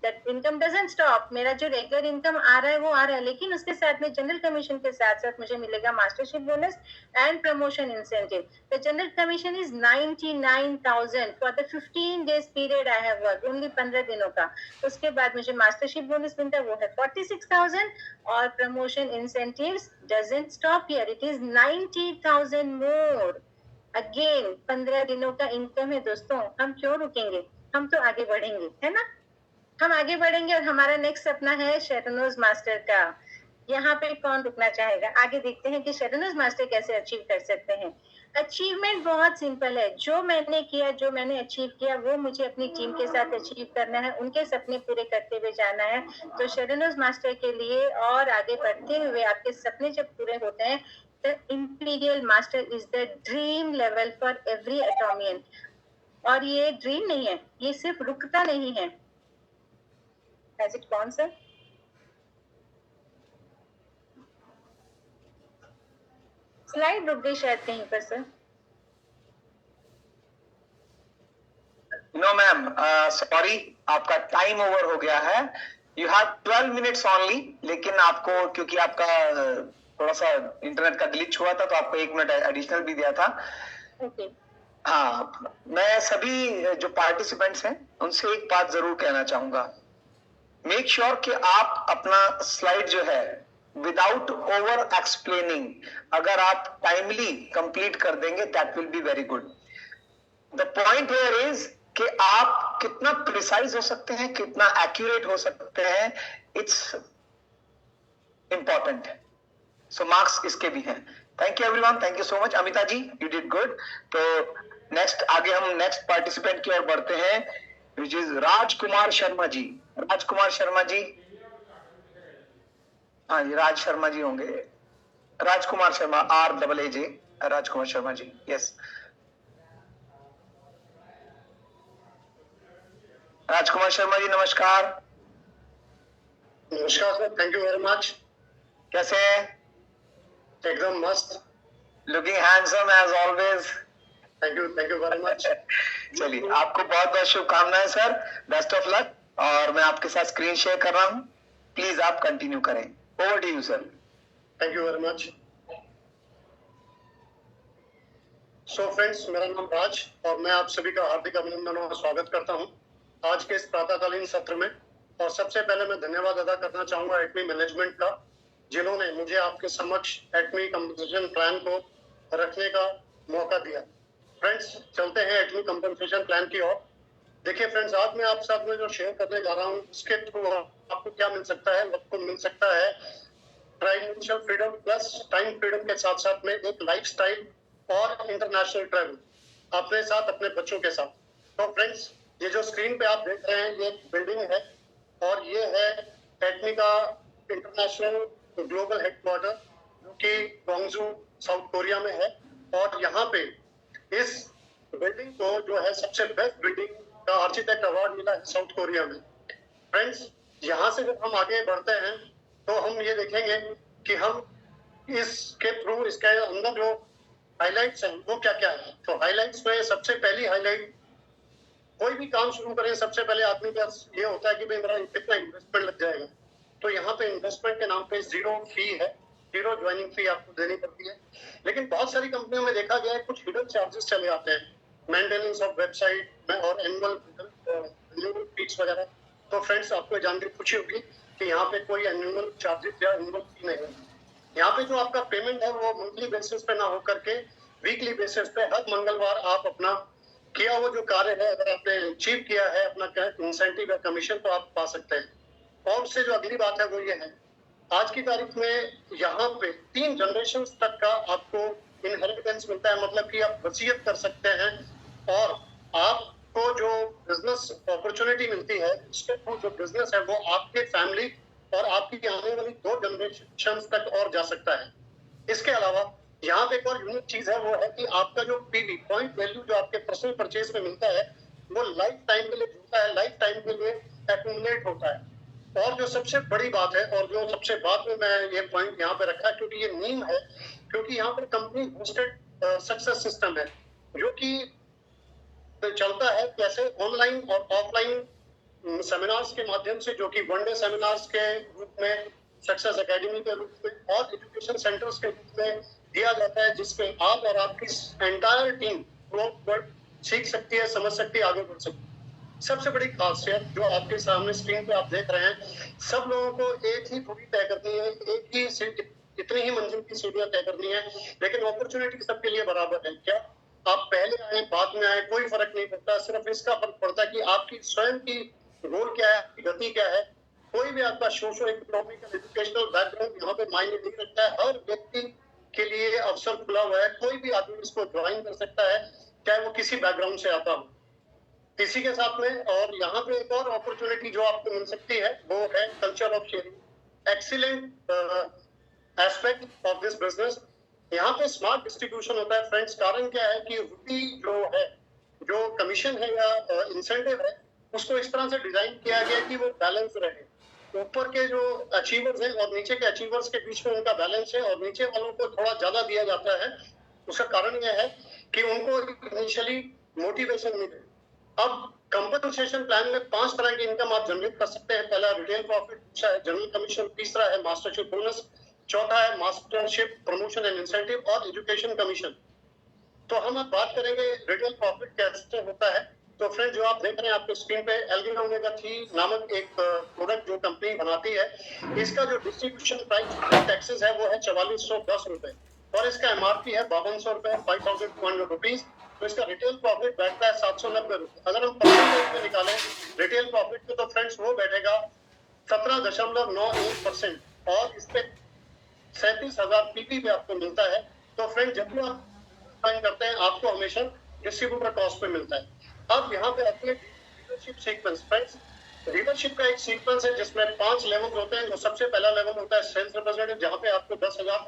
that income doesn't stop. मेरा जो रेगुलर इनकम आ रहा है वो आ रहा है, लेकिन उसके साथ में जनरल कमीशन के साथ साथ मुझे मिलेगा mastership bonus and promotion incentive. The general commission is 99,000 for the 15 days period I have work, only 15 दिनों का। उसके बाद मुझे मास्टरशिप बोनस मिलता है, वो है 46,000, और promotion incentives doesn't stop here, it is 90,000 more. Again 15 दिनों का इनकम है दोस्तों, हम क्यों रुकेंगे, हम तो आगे बढ़ेंगे, है ना? हम आगे बढ़ेंगे, और हमारा नेक्स्ट सपना है शेरनोज मास्टर का। यहाँ पे कौन रुकना चाहेगा? आगे देखते हैं कि शेरनोज मास्टर कैसे अचीव कर सकते हैं। अचीवमेंट बहुत सिंपल है, जो मैंने किया, जो मैंने अचीव किया, वो मुझे अपनी टीम के साथ अचीव करना है, उनके सपने पूरे करते हुए जाना है। तो शेरनोज मास्टर के लिए और आगे बढ़ते हुए आपके सपने जब पूरे होते हैं, the Imperial Master is the dream level for every Atomian. और ये ड्रीम नहीं है, ये सिर्फ रुकता नहीं है. Has it gone, sir? Slide रुक गई शायद कहीं पर सर. नो मैम, सॉरी, आपका टाइम ओवर हो गया है. यू हैव 12 मिनट्स ओनली, लेकिन आपको क्योंकि आपका थोड़ा सा इंटरनेट का ग्लिच हुआ था तो आपको 1 मिनट एडिशनल भी दिया था. ओके. हाँ, मैं सभी जो पार्टिसिपेंट्स हैं उनसे एक बात जरूर कहना चाहूंगा. मेक श्योर कि आप अपना स्लाइड जो है विदाउट ओवर एक्सप्लेनिंग, अगर आप टाइमली कंप्लीट कर देंगे, that will be very good. The point here is कि आप कितना प्रिसाइज हो सकते हैं, कितना एक्यूरेट हो सकते हैं, इट्स इंपॉर्टेंट. सो मार्क्स इसके भी हैं. Thank you everyone, thank you so much. Amita ji, you did good. तो नेक्स्ट आगे हम नेक्स्ट पार्टिसिपेंट की ओर बढ़ते हैं, विच इज राजकुमार शर्मा जी. राजकुमार शर्मा जी, हाँ जी, राज शर्मा जी होंगे. राजकुमार शर्मा, RAAJ, राजकुमार शर्मा जी. यस, राजकुमार शर्मा जी नमस्कार. नमस्कार sir, thank you very much. कैसे हैं? एकदम मस्त. Looking handsome as always. Thank you very much. चलिए, आपको बहुत बहुत शुभकामनाएं सर. Best of luck. और मैं आपके साथ स्क्रीन शेयर कर रहा हूँ. प्लीज आप कंटिन्यू करें. Over to you sir. Thank you very much. So friends, मेरा नाम राज और मैं आप सभी का हार्दिक अभिनंदन और स्वागत करता हूं आज के इस प्रातःकालीन सत्र में. और सबसे पहले मैं धन्यवाद अदा करना चाहूंगा एटमी मैनेजमेंट का, जिन्होंने मुझे आपके समक्ष एटमी कंपनसेशन प्लान को रखने का मौका दिया. फ्रेंड्स, चलते हैं एटमी कंपनसेशन प्लान की ओर. देखिए फ्रेंड्स, आज मैं आप साथ में जो शेयर करने जा रहा हूँ, उसके थ्रू आपको क्या मिल सकता है. आपको मिल सकता है financial freedom plus time freedom के साथ साथ में एक लाइफस्टाइल और इंटरनेशनल ट्रैवल अपने साथ, अपने बच्चों के साथ. तो फ्रेंड्स, ये जो स्क्रीन पे आप देख रहे हैं, ये एक बिल्डिंग है और ये है एटमी का इंटरनेशनल ग्लोबल हेडक्वार्टर, जो कि ग्वांगजू साउथ कोरिया में है. और यहाँ पे इस बिल्डिंग को जो है सबसे बेस्ट बिल्डिंग का आर्किटेक्ट अवार्ड मिला है साउथ कोरिया में. फ्रेंड्स, यहाँ से जब हम आगे बढ़ते हैं तो हम ये देखेंगे कि हम इसके थ्रू, इसके अंदर जो हाइलाइट्स हैं वो क्या क्या है. तो हाइलाइट्स में सबसे पहली हाइलाइट, कोई भी काम शुरू करें सबसे पहले आदमी का ये होता है कि भाई मेरा कितना इन्वेस्टमेंट लग जाएगा. तो यहाँ पे इन्वेस्टमेंट के नाम पे 0 फी है, 0 ज्वाइनिंग फी आपको देनी पड़ती है. लेकिन बहुत सारी कंपनियों में देखा गया है कुछ हिडन चार्जेस चले आते हैं, मेंटेनेंस ऑफ वेबसाइट में और एनुअल फीस वगैरह. तो फ्रेंड्स, आपको जानकर खुशी होगी कि यहाँ पे कोई एनुअल चार्जेस या एनुअल फी नहीं है. यहाँ पे जो आपका पेमेंट है वो मंथली बेसिस पे ना हो करके वीकली बेसिस पे हर मंगलवार आप अपना किया हुआ जो कार्य है, अगर आपने अचीव किया है अपना इंसेंटिव या कमीशन, तो आप पा सकते हैं. और उससे जो अगली बात है वो ये है, आज की तारीख में यहाँ पे 3 जनरेशन तक का आपको इनहेरिटेंस मिलता है. मतलब कि आप वसीयत कर सकते हैं और आपको जो बिजनेस अपॉर्चुनिटी मिलती है, उसके थ्रू जो बिजनेस है वो आपके फैमिली और आपकी आने वाली 2 जनरेशन तक और जा सकता है. इसके अलावा यहाँ पे एक और यूनिक चीज है, वो है कि आपका जो पीवी पॉइंट वैल्यू जो आपके पर्सनल परचेज में मिलता है वो लाइफ टाइम के लिए जुड़ता है, लाइफ टाइम के लिए एक्यूमुलेट होता है. और जो सबसे बड़ी बात है और जो सबसे बाद में मैं ये पॉइंट यहाँ पे रखा है क्योंकि ये नीम है, क्योंकि यहाँ पे कंपनी होस्टेड सक्सेस सिस्टम है जो कि चलता है कैसे ऑनलाइन और ऑफलाइन सेमिनार्स के माध्यम से, जो कि वनडे सेमिनार्स के रूप में, सक्सेस एकेडमी के रूप में और एजुकेशन सेंटर्स के रूप में दिया जाता है, जिसपे आप और आपकी एंटायर टीम सीख सकती है, समझ सकती है, आगे बढ़ सकती है. सबसे बड़ी खासियत जो आपके सामने स्क्रीन पे आप देख रहे हैं, सब लोगों को एक ही दूरी तय करनी है, एक ही इतनी ही मंजिल की सीढ़ियां तय करनी है, लेकिन अपॉर्चुनिटी सबके लिए बराबर है. क्या आप पहले आए बाद में आए कोई फर्क नहीं पड़ता, सिर्फ इसका फर्क पड़ता है कि आपकी स्वयं की रोल क्या है, गति क्या है. कोई भी आपका सोशो इकोनॉमिकल एजुकेशनल बैकग्राउंड यहाँ पे मायने नहीं रखता है. हर व्यक्ति के लिए अवसर खुला हुआ है, कोई भी आदमी इसको ज्वाइन कर सकता है, चाहे वो किसी बैकग्राउंड से आता हो. इसी के साथ में और यहाँ पे एक और अपॉर्चुनिटी जो आपको मिल सकती है वो है culture of sharing. Excellent aspect of this business यहाँ पे स्मार्ट डिस्ट्रीब्यूशन होता है फ्रेंड्स। कारण क्या है कि रुपी जो है, जो कमीशन है या इंसेंटिव है, उसको इस तरह से डिजाइन किया गया कि वो बैलेंस रहे। ऊपर के जो अचीवर्स हैं और नीचे के अचीवर्स के बीच में उनका बैलेंस है, और नीचे वालों को थोड़ा ज्यादा दिया जाता है। उसका कारण यह है कि उनको इनिशियली मोटिवेशन मिले। अब कंपनसेशन प्लान में 5 तरह की इनकम आप जनरेट कर सकते हैं। पहला रिटेल प्रॉफिट, दूसरा है जनरल कमीशन, तीसरा है मास्टरशिप बोनस, चौथा है मास्टरशिप प्रमोशन एंड इंसेंटिव, और एजुकेशन कमीशन। तो हम अब बात करेंगे रिटेल प्रॉफिट कैसे होता है। तो फ्रेंड, जो आप देख रहे हैं आपके स्क्रीन पे, एल्गिन ओमेगा 3 नामक एक प्रोडक्ट जो कंपनी बनाती है, इसका जो डिस्ट्रीब्यूशन प्राइस टैक्सेस है वो है 4410 रुपए, और इसका एमआरपी है 5200 रुपए, 5200 रुपीज। तो इसका रिटेल प्रॉफिट बैठता है 790 रुपए। अगर हम परसेंटेज में निकालें रिटेल प्रॉफिट को, तो फ्रेंड्स वो बैठेगा 17.91%, और इस पे 37,000 पीपी पे आपको मिलता है। तो फ्रेंड, जब भी आप साइन करते हैं आपको हमेशा डिस्ट्रीब्यूटर कॉस्ट पे मिलता है। अब यहाँ पे आती है लीडरशिप सीक्वेंस। फ्रेंड्स, लीडरशिप का एक सीक्वेंस है जिसमें 5 लेवल होते हैं। जो सबसे पहला लेवल होता है सेल्स रिप्रेजेंटेटिव, जहाँ पे आपको 10,000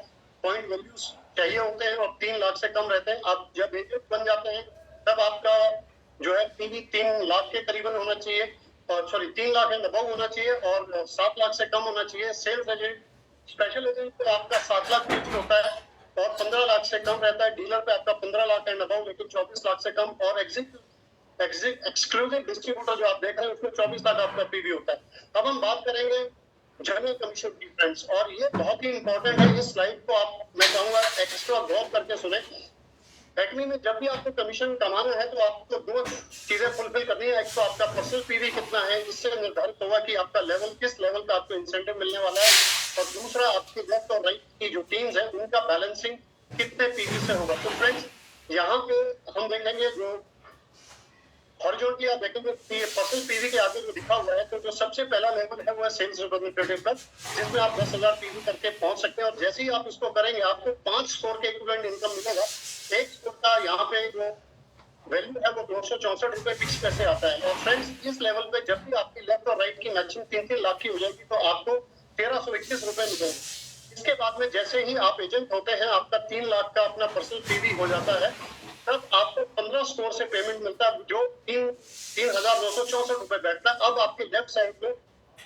पॉइंट वैल्यूज चाहिए होते हैं और 3 लाख से कम रहते हैं। आप जब एजेंट बन जाते हैं तब आपका जो है पीवी 3 लाख के करीबन होना चाहिए, और सॉरी 3 लाख एंड अबव होना चाहिए, और 7 लाख से कम होना चाहिए। सेल्स एजेंट, स्पेशल एजेंट पे आपका 7 लाख पीवी होता है और 15 लाख से कम रहता है। डीलर पे आपका 15 लाख एंड अबव, लेकिन 24 लाख से कम। और एक्सक्लूसिव डिस्ट्रीब्यूटर जो आप देख रहे हैं उसमें 24 लाख आपका पीवी होता है। अब हम बात करेंगे जनरल कमीशन की फ्रेंड्स, और ये बहुत ही इंपॉर्टेंट है। इस स्लाइड को आप, मैं चाहूंगा, एक्स्ट्रा गौर करके सुने। एक्मी में जब भी आपको कमीशन कमाना है तो आपको 2 चीजें फुलफिल करनी है। एक तो आपका पर्सनल पीवी कितना है, इससे निर्धारित होगा कि आपका लेवल किस लेवल का आपको इंसेंटिव मिलने वाला है, और दूसरा आपकी लेफ्ट और राइट की जो टीम्स है उनका बैलेंसिंग कितने पीवी से होगा। तो फ्रेंड्स, यहाँ पे हम देखेंगे जो हॉरिजॉन्टली आप देखेंगे कि पर्सनल पीवी के आगे जो लिखा हुआ है, तो जो सबसे पहला लेवल है वो है सेल्स रिप्रेजेंटेटिव का, जिसमें आप 10,000 पीवी करके पहुंच सकते हैं। और जैसे ही आप इसको करेंगे आपको 5 स्कोर के इक्विवेलेंट इनकम मिलेगा। एक स्कोर का यहाँ पे जो वैल्यू है वो 264 रुपए फिक्स पैसे आता है। और फ्रेंड्स, इस लेवल पे जब भी आपकी लेफ्ट और राइट की मैचिंग 3-3 लाख की हो जाएगी तो आपको 1321 रुपए मिलेंगे। इसके बाद में जैसे ही आप एजेंट होते हैं, आपका 3 लाख का अपना पर्सनल पीवी हो जाता है, तब आपको 15 स्कोर से पेमेंट मिलता है, जो 3,964 रुपए बैठता है। अब आपके लेफ्ट साइड में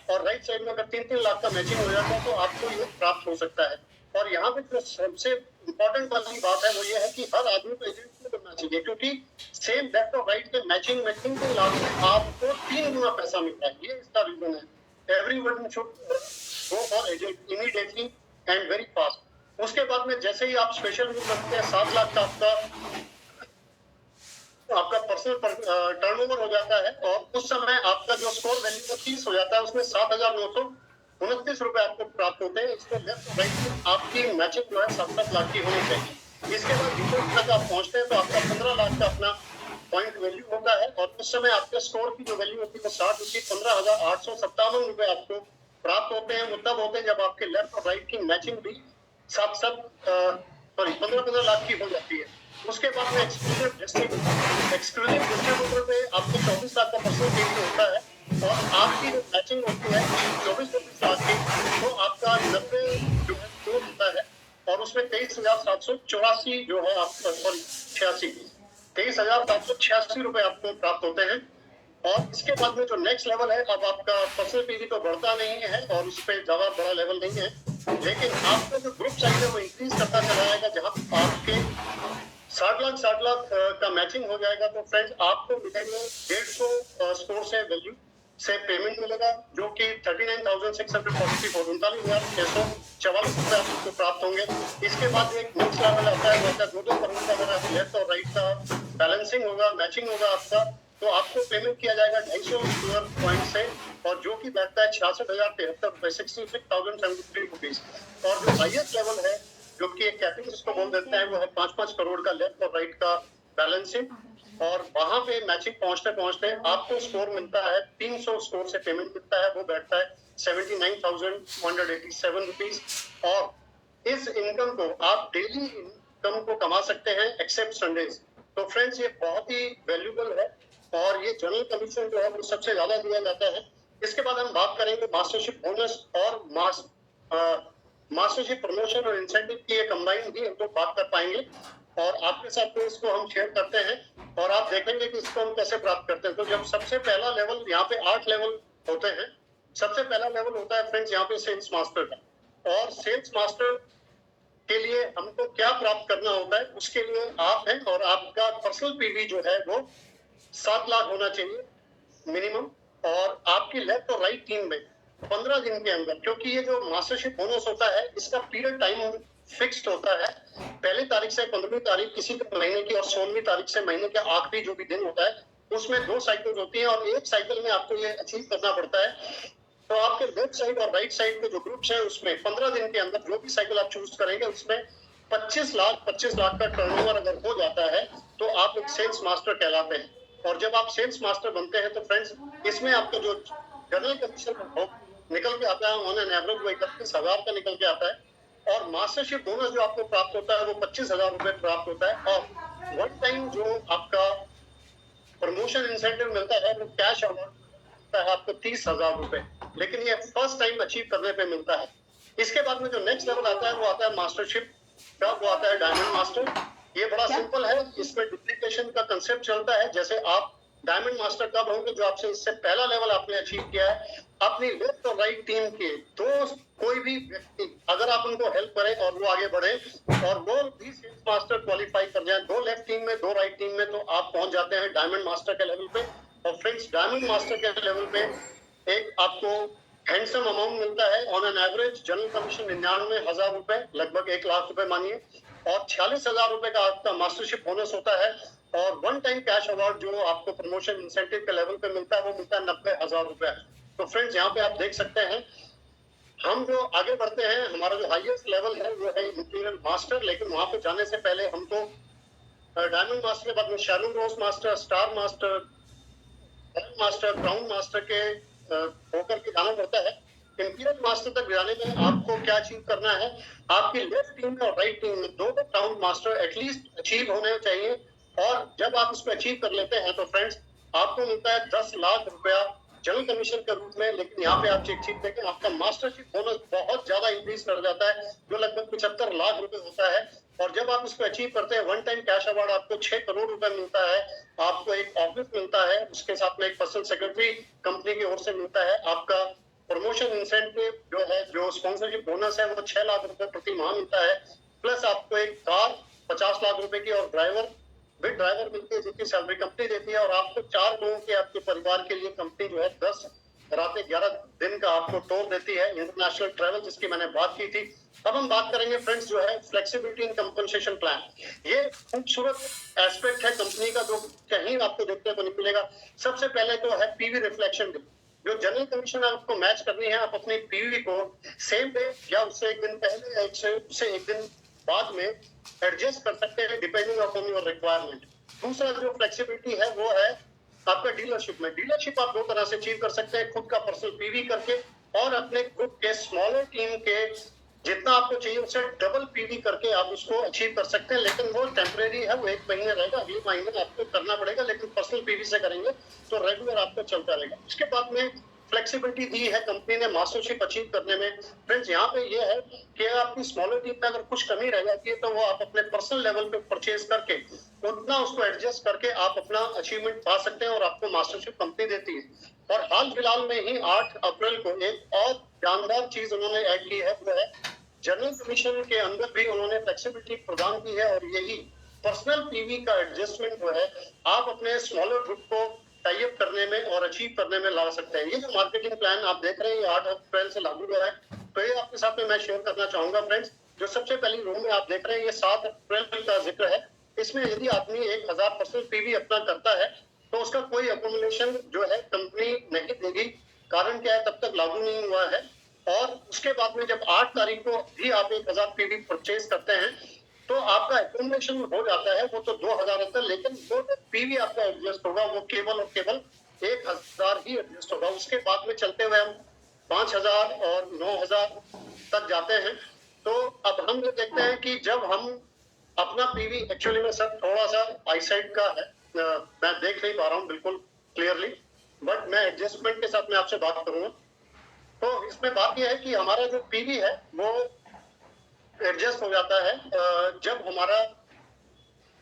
और राइट साइड में अगर 3-3 लाख का मैचिंग हो जाता है तो आपको ये प्राप्त हो सकता है। और यहाँ पे जो सबसे इम्पोर्टेंट वाली बात है वो ये है कि हर आदमी को एजेंट नहीं करना चाहिए, क्योंकि सेम लेफ्ट और राइट के मैचिंग में 3-3 लाख में आपको 3 गुना पैसा मिलता है। ये इसका रीजन है। Everyone should go for agent immediately and very fast. उसके बाद में जैसे ही आप स्पेशल रूल रखते हैं, 7 लाख का आपका पर्सनल टर्नओवर हो जाता है, और उस समय आपका जो स्कोर वैल्यू 30 हो जाता है, उसमें 7,929 रुपए आपको प्राप्त होते हैं। इसके लेफ्ट राइट आपकी मैचिंग जो है 7 लाख की होनी चाहिए। इसके बाद रिपोर्ट तक आप पहुंचते हैं तो आपका 15 लाख का अपना पॉइंट वैल्यू होता है, और उस समय आपके स्कोर की जो वैल्यू होती है वो 60 होती है। 15,857 रुपए आपको प्राप्त होते हैं। वो तब होते हैं जब आपके लेफ्ट और राइट की मैचिंग भी 15 लाख की हो जाती है। उसके बाद में एक्सक्लूसिव डिस्ट्रीब्यूटर पे आपको 24 लाख का पर्सनल पीवी होता है, और आपकी जो मैचिंग होती है 24-25 लाख की, तो आपका 90 जो है स्कोर होता है, और उसमें 23,784 जो है आपका, सॉरी 23,786 रुपए आपको प्राप्त होते हैं। और इसके बाद में जो नेक्स्ट लेवल है, अब आपका पर्सनल पीवी तो बढ़ता नहीं है और उस पर ज्यादा बड़ा लेवल नहीं है, लेकिन आपका जो ग्रुप साइज है वो इंक्रीज करता चला जाएगा। जहां आपके 60 लाख का मैचिंग हो जाएगा तो फ्रेंड्स आपको मिलेंगे 150 स्कोर से वैल्यू से पेमेंट मिलेगा, जो कि 39,644 39,644 रुपए आपको प्राप्त होंगे। इसके बाद एक नेक्स्ट लेवल आता है, जैसा 2-2 करोड़ का अगर आप लेफ्ट और राइट का बैलेंसिंग होगा, मैचिंग होगा आपका, तो आपको पेमेंट किया जाएगा 250 स्कोर पॉइंट से, और जो कि बैठता है 66,073 रुपए, 66,073 रुपीज। और जो हाईएस्ट लेवल है, जो कि एक कैपिंग जिसको बोल देते हैं, वो है 5-5 करोड़ का लेफ्ट और राइट का बैलेंसिंग, और वहां पे मैचिंग पहुंचते पहुंचते आपको स्कोर मिलता है 300 स्कोर से पेमेंट मिलता है, वो बैठता है 79,187 रुपीज। और इस इनकम को आप डेली इनकम को कमा सकते हैं एक्सेप्ट संडेज। तो फ्रेंड्स, ये बहुत ही वैल्यूबल है, और ये जनरल कमीशन जो है वो सबसे ज्यादा दिया जाता है। इसके बाद हम बात करेंगे मास्टरशिप बोनस और मास्टरशिप प्रमोशन और इंसेंटिव की ये कंबाइन ही हम लोग बात कर पाएंगे और आपके साथ में इसको हम शेयर करते हैं और आप देखेंगे कि इसको हम कैसे प्राप्त करते हैं। तो जब सबसे पहला लेवल, यहाँ पे 8 लेवल होते हैं। सबसे पहला लेवल होता है फ्रेंड्स यहाँ पे सेल्स मास्टर का, और सेल्स मास्टर के लिए हमको क्या प्राप्त करना होता है, उसके लिए आप हैं और आपका पर्सनल पीवी जो है वो 7 लाख होना चाहिए मिनिमम, और आपकी लेफ्ट और राइट टीम में 15 दिन के अंदर, क्योंकि ये जो मास्टरशिप बोनस होता है इसका पीरियड टाइम फिक्स्ड होता है। पहली तारीख से 15वीं तारीख किसी भी महीने की और 16वीं तारीख से महीने के आखिरी जो भी दिन होता है उसमें 2 साइकिल होती हैं और एक साइकिल में आपको ये अचीव करना पड़ता है। तो आपके लेफ्ट साइड और राइट साइड के जो ग्रुप्स हैं उसमें 15 दिन के अंदर जो भी साइकिल आप चूज करेंगे उसमें 25 लाख का टर्नओवर अगर हो जाता है तो आप एक सेल्स मास्टर कहलाते हैं। और जब आप सेल्स मास्टर बनते हैं तो फ्रेंड्स इसमें आपका जो जनरल कमीशन निकल के आता है ऑन एन एवरेज वो 31,000 का निकल के आता है, और मास्टरशिप बोनस जो आपको प्राप्त होता है वो 25,000 रुपए प्राप्त होता है, और वन टाइम जो आपका प्रमोशन इंसेंटिव मिलता है वो कैश अमाउंट है आपको 30,000 रुपए, लेकिन ये फर्स्ट टाइम अचीव करने पे मिलता है। इसके बाद में जो नेक्स्ट लेवल आता है वो आता है मास्टरशिप का, वो आता है डायमंड मास्टर। ये बड़ा सिंपल है, इसमें डुप्लीकेशन का कंसेप्ट चलता है। जैसे आप डायमंड मास्टर कब होंगे, जो आपसे इससे पहला लेवल आपने अचीव किया है, अपनी लेफ्ट और राइट टीम के दो कोई भी व्यक्ति अगर आप उनको हेल्प करें और वो आगे बढ़े और वो भी सेल्स मास्टर क्वालिफाई कर जाए, 2 लेफ्ट टीम में 2 राइट टीम में, तो आप पहुंच जाते हैं डायमंड मास्टर के लेवल पे। और फ्रेंड्स डायमंड मास्टर के लेवल पे एक आपको हैंडसम अमाउंट मिलता है on an average. General commission 99,000 रुपए, लगभग 1 लाख रुपए मानिए, और 46,000 रुपए का आपका मास्टरशिप बोनस होता है, और वन टाइम कैश अवार्ड जो आपको प्रमोशन इंसेंटिव के लेवल पे मिलता है वो मिलता है 90,000 रुपए। तो फ्रेंड्स यहाँ पे आप देख सकते हैं हम जो आगे बढ़ते हैं, हमारा जो हाईएस्ट लेवल है वो है इंपीरियल मास्टर, लेकिन वहां पे जाने से पहले हमको डायमंड मास्टर के बाद में Sharon rose master, star master, master, crown master के होकर के जाना पड़ता है। इंपीरियल मास्टर तक जाने में आपको क्या अचीव करना है, आपकी लेफ्ट टीम में और राइट टीम में 2 क्राउन मास्टर एटलीस्ट अचीव होने चाहिए, और जब आप इसको अचीव कर लेते हैं तो फ्रेंड्स आपको मिलता है 10 लाख रुपया जनरल कमीशन के रूप में। लेकिन यहाँ पे आप एक चीज देखें, आपका मास्टरशिप बोनस बहुत ज्यादा इंक्रीज कर जाता है, जो लगभग 75 लाख रुपए होता है। और जब आप इसको अचीव करते हैं, वन टाइम कैश अवार्ड आपको 6 करोड़ रुपए मिलता है, आपको एक ऑफिस मिलता है, उसके साथ में एक पर्सनल सेक्रेटरी कंपनी की ओर से मिलता है, आपका प्रमोशन इंसेंटिव जो है, जो स्पॉन्सरशिप बोनस है वो 6 लाख रुपए प्रति माह मिलता है, प्लस आपको एक कार 50 लाख रुपए की और ड्राइवर विद ड्राइवर मिलती है जिसकी सैलरी कंपनी देती है, और आपको 4 लोगों के आपके परिवार के लिए कंपनी जो है 10 रातें 11 दिन का आपको टूर देती है, इंटरनेशनल ट्रैवल जिसकी मैंने बात की थी। अब हम बात करेंगे फ्रेंड्स जो है फ्लेक्सिबिलिटी इन कंपनसेशन प्लान। ये खूबसूरत एस्पेक्ट है कंपनी का जो कहीं आपको देखने को नहीं मिलेगा। सबसे पहले तो है पीवी रिफ्लेक्शन डे। जो जनरल कमीशन आपको मैच करनी है, आप अपनी पीवी को सेम डे या उससे एक दिन पहले या उससे एक दिन बाद में एडजस्ट कर सकते हैं डिपेंडिंग अपॉन योर रिक्वायरमेंट। दूसरा जो फ्लेक्सिबिलिटी है वो है आपका डीलरशिप में। डीलरशिप आप 2 तरह से अचीव कर सकते हैं, खुद का पर्सनल पीवी करके और अपने ग्रुप के स्मॉलर टीम के जितना आपको चाहिए उससे डबल पीवी करके आप उसको अचीव कर सकते हैं। लेकिन वो टेम्परेरी है, वो 1 महीने रहेगा, अगले महीने आपको करना पड़ेगा, लेकिन पर्सनल पीवी से करेंगे तो रेगुलर आपको चलता रहेगा। उसके बाद में फ्लेक्सिबिलिटी दी है कंपनी ने मास्टरशिप अचीव करने में। फ्रेंड्स यहाँ पे ये है कि आपकी स्मॉलर टीम में अगर कुछ कमी रह जाती है तो वो आप अपने पर्सनल लेवल पे परचेज करके उतना उसको एडजस्ट करके आप अपना अचीवमेंट पा सकते हैं और आपको मास्टरशिप कंपनी देती है। और हाल फिलहाल में ही 8 अप्रैल को एक और जानदार चीज उन्होंने ऐड की है, वो है जनरल कमीशन के अंदर भी उन्होंने फ्लेक्सिबिलिटी प्रदान की है, और यही पर्सनल पीवी का एडजस्टमेंट जो है आप अपने स्मॉलर ग्रुप को टाई अप करने में और अचीव करने में ला सकते हैं। ये जो मार्केटिंग प्लान आप देख रहे हैं ये 8 अप्रैल से लागू हुआ है, तो ये आपके साथ में मैं शेयर करना चाहूंगा फ्रेंड्स। जो सबसे पहली रो में आप देख रहे हैं ये 7 अप्रैल का जिक्र है। इसमें यदि आदमी 1000 पर्सनल पीवी अपना करता है तो उसका कोई अकोमोडेशन जो है कंपनी नहीं देगी। कारण क्या है, तब तक लागू नहीं हुआ है। और उसके बाद में जब 8 तारीख को भी आप 1000 पीवी परचेज करते हैं तो आपका एकोमोडेशन हो जाता है, वो तो 2000 रहता है, लेकिन वो पीवी आपका एडजस्ट होगा वो केवल और केवल 1000 ही एडजस्ट होगा। उसके बाद में चलते हुए हम 5000 और 9000 तक जाते हैं। तो अब हम ये देखते हैं कि जब हम अपना पीवी एक्चुअली में सर थोड़ा सा आईसाइट का है, मैं देख नहीं पा रहा हूँ बिल्कुल क्लियरली, बट मैं एडजस्टमेंट के साथ में आपसे बात करूंगा। तो इसमें बात यह है कि हमारा जो पीवी है वो एडजस्ट हो जाता है जब हमारा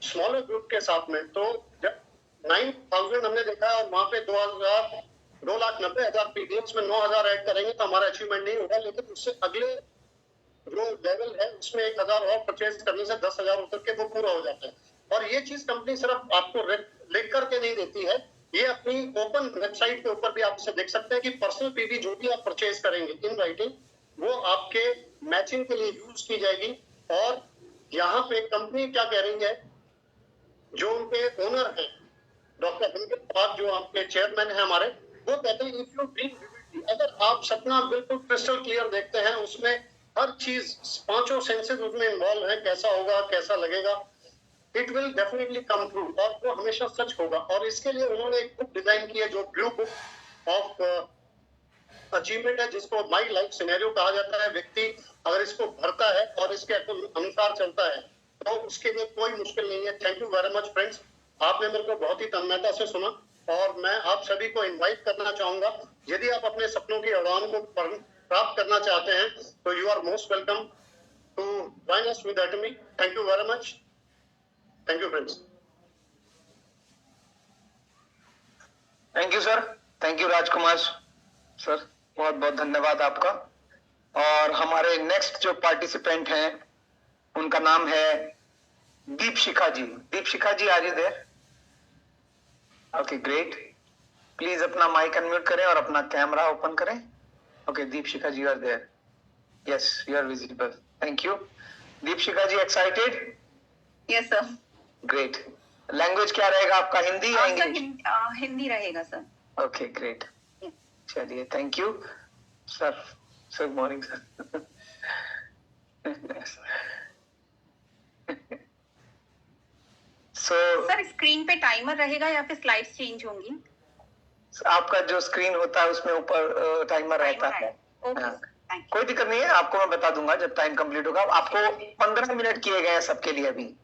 स्मॉलर ग्रुप के साथ में, तो जब 9,000 हमने देखा और वहां पे 2,90,000 पीडीएफ में 9,000 ऐड करेंगे तो हमारा अचीवमेंट नहीं होगा, लेकिन उससे अगले जो लेवल है उसमें 1,000 और परचेज करने से 10,000 उतर के वो पूरा हो जाता है। और ये चीज कंपनी सिर्फ आपको लिख करके नहीं देती है, ये अपनी ओपन वेबसाइट के ऊपर भी आप इसे देख सकते हैं कि पर्सनल पीवी जो भी आप परचेज करेंगे इन राइटिंग, वो आपके मैचिंग के लिए यूज की जाएगी। और यहाँ पे कंपनी क्या कह रही है, जो उनके ओनर है डॉक्टर अंकित पाल, जो आपके चेयरमैन है हमारे, वो कहते हैं इफ यू ड्रीम विविडली, अगर आप सपना बिल्कुल क्रिस्टल क्लियर देखते हैं, उसमें हर चीज 5 सेंसेस उसमें इन्वॉल्व है, कैसा होगा कैसा लगेगा, it will definitely come true, और वो हमेशा सच होगा। और इसके लिए उन्होंने एक बुक डिजाइन की है जो ब्लू बुक ऑफ अचीवमेंट है, जिसको माई लाइफ सिनेरियो कहा जाता है। व्यक्ति अगर इसको भरता है और इसके अनुसार चलता है तो उसके लिए कोई मुश्किल नहीं है। Thank you very much friends, आपने मेरे को बहुत ही तन्मयता से सुना, और मैं आप सभी को इनवाइट करना चाहूंगा, यदि आप अपने सपनों की उड़ान को प्राप्त करना चाहते हैं तो you are most welcome to join us with Atomy. Thank you very much, thank you friends. Thank you sir, thank you Rajkumar sir, बहुत बहुत धन्यवाद आपका। और हमारे नेक्स्ट जो पार्टिसिपेंट हैं उनका नाम है Deepshikha ji. Deepshikha ji are you there? Okay great, please अपना माइक अनम्यूट करें और अपना कैमरा ओपन करें। Okay Deepshikha ji are there, yes you are visible, thank you. Deepshikha ji excited? Yes sir. Great, language क्या रहेगा आपका, हिंदी या इंग्लिश? हिंदी रहेगा सर। ओके ग्रेट, चलिए thank you sir. Good morning sir. Sir screen पे टाइमर रहेगा या फिर स्लाइड्स चेंज होंगी? आपका जो स्क्रीन होता है उसमें ऊपर टाइमर रहता है। कोई दिक्कत नहीं है, आपको मैं बता दूंगा जब टाइम कंप्लीट होगा। आपको 15 मिनट किए गए हैं सबके लिए अभी,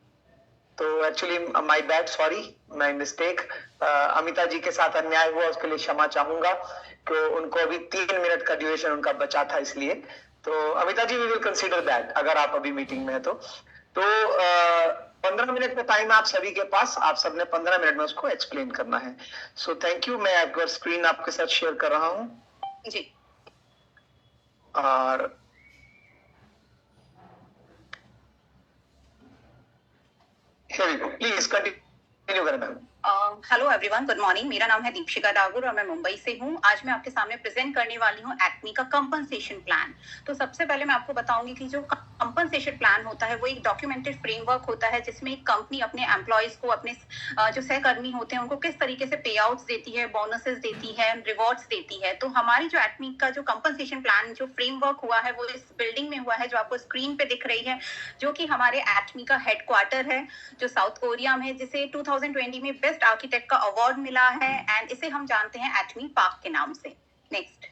तो actually my bad, sorry, my mistake. Amita ji के साथ अन्याय हुआ, उसके लिए क्षमा चाहूंगा कि उनको अभी 3 मिनट का ड्यूरेशन उनका बचा था, इसलिए। तो अमिता जी वी विल कंसीडर दैट, अगर आप अभी मीटिंग में है तो 15 मिनट का टाइम आप सभी के पास, आप सबने 15 मिनट में उसको एक्सप्लेन करना है। सो थैंक यू, मैं आपका स्क्रीन आपके साथ शेयर कर रहा हूँ जी। और प्लीज कंटिन्यू करें ma'am. Hello everyone, good morning. मेरा नाम है दीपशिखा डागुर और मैं मुंबई से हूँ। आज मैं आपके सामने प्रेजेंट करने वाली हूँ एक्मी का कंपनसेशन प्लान। तो सबसे पहले मैं आपको बताऊंगी कि जो कंपनसेशन प्लान होता है वो एक डॉक्यूमेंटेड फ्रेमवर्क होता है, जिसमें एक कंपनी अपने एम्प्लॉयज को, अपने जो सहकर्मी होते हैं उनको किस तरीके से पे आउट्स देती है, बोनसेस देती है, रिवॉर्ड्स देती है। तो हमारी जो एक्मी का जो कंपनसेशन प्लान जो फ्रेमवर्क हुआ है वो इस बिल्डिंग में हुआ है, जो आपको स्क्रीन पे दिख रही है, जो कि हमारे एक्मी का हेडक्वार्टर है जो साउथ कोरिया में, जिसे 2020 में बेस्ट आर्किटेक्ट का अवार्ड मिला है, एंड इसे हम जानते हैं एटमी पार्क के नाम से। नेक्स्ट,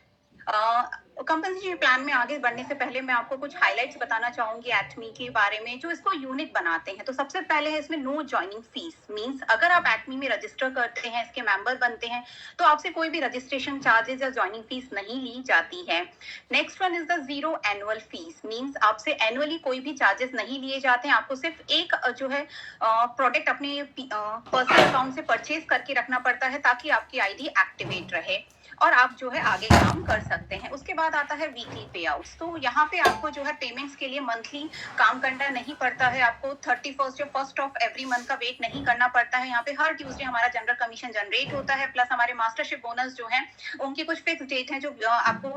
कंपनसेशन प्लान में आगे बढ़ने से पहले मैं आपको कुछ हाइलाइट्स बताना चाहूंगी एटमी के बारे में, जो इसको यूनिक बनाते हैं। तो सबसे पहले है इसमें नो ज्वाइनिंग फीस, मींस अगर आप एटमी में रजिस्टर करते हैं, इसके मेंबर बनते हैं, तो आपसे कोई भी रजिस्ट्रेशन चार्जेस या ज्वाइनिंग फीस नहीं ली जाती है। Next one is the zero annual fees, means आपसे एनुअली कोई भी चार्जेस नहीं लिए जाते हैं। आपको सिर्फ एक जो है प्रोडक्ट अपने पर्सनल अकाउंट से परचेज करके रखना पड़ता है, ताकि आपकी आईडी एक्टिवेट रहे और आप जो है आगे काम कर सकते हैं। उसके बाद आता है वीकली पे आउट्स। तो यहाँ पे आपको जो है पेमेंट्स के लिए मंथली काम करना नहीं पड़ता है, आपको 31st या 1st ऑफ एवरी मंथ का वेट नहीं करना पड़ता है। यहाँ पे हर ट्यूसडे हमारा जनरल कमीशन जनरेट होता है, प्लस हमारे मास्टरशिप बोनस जो है उनकी कुछ फिक्स डेट है जो आपको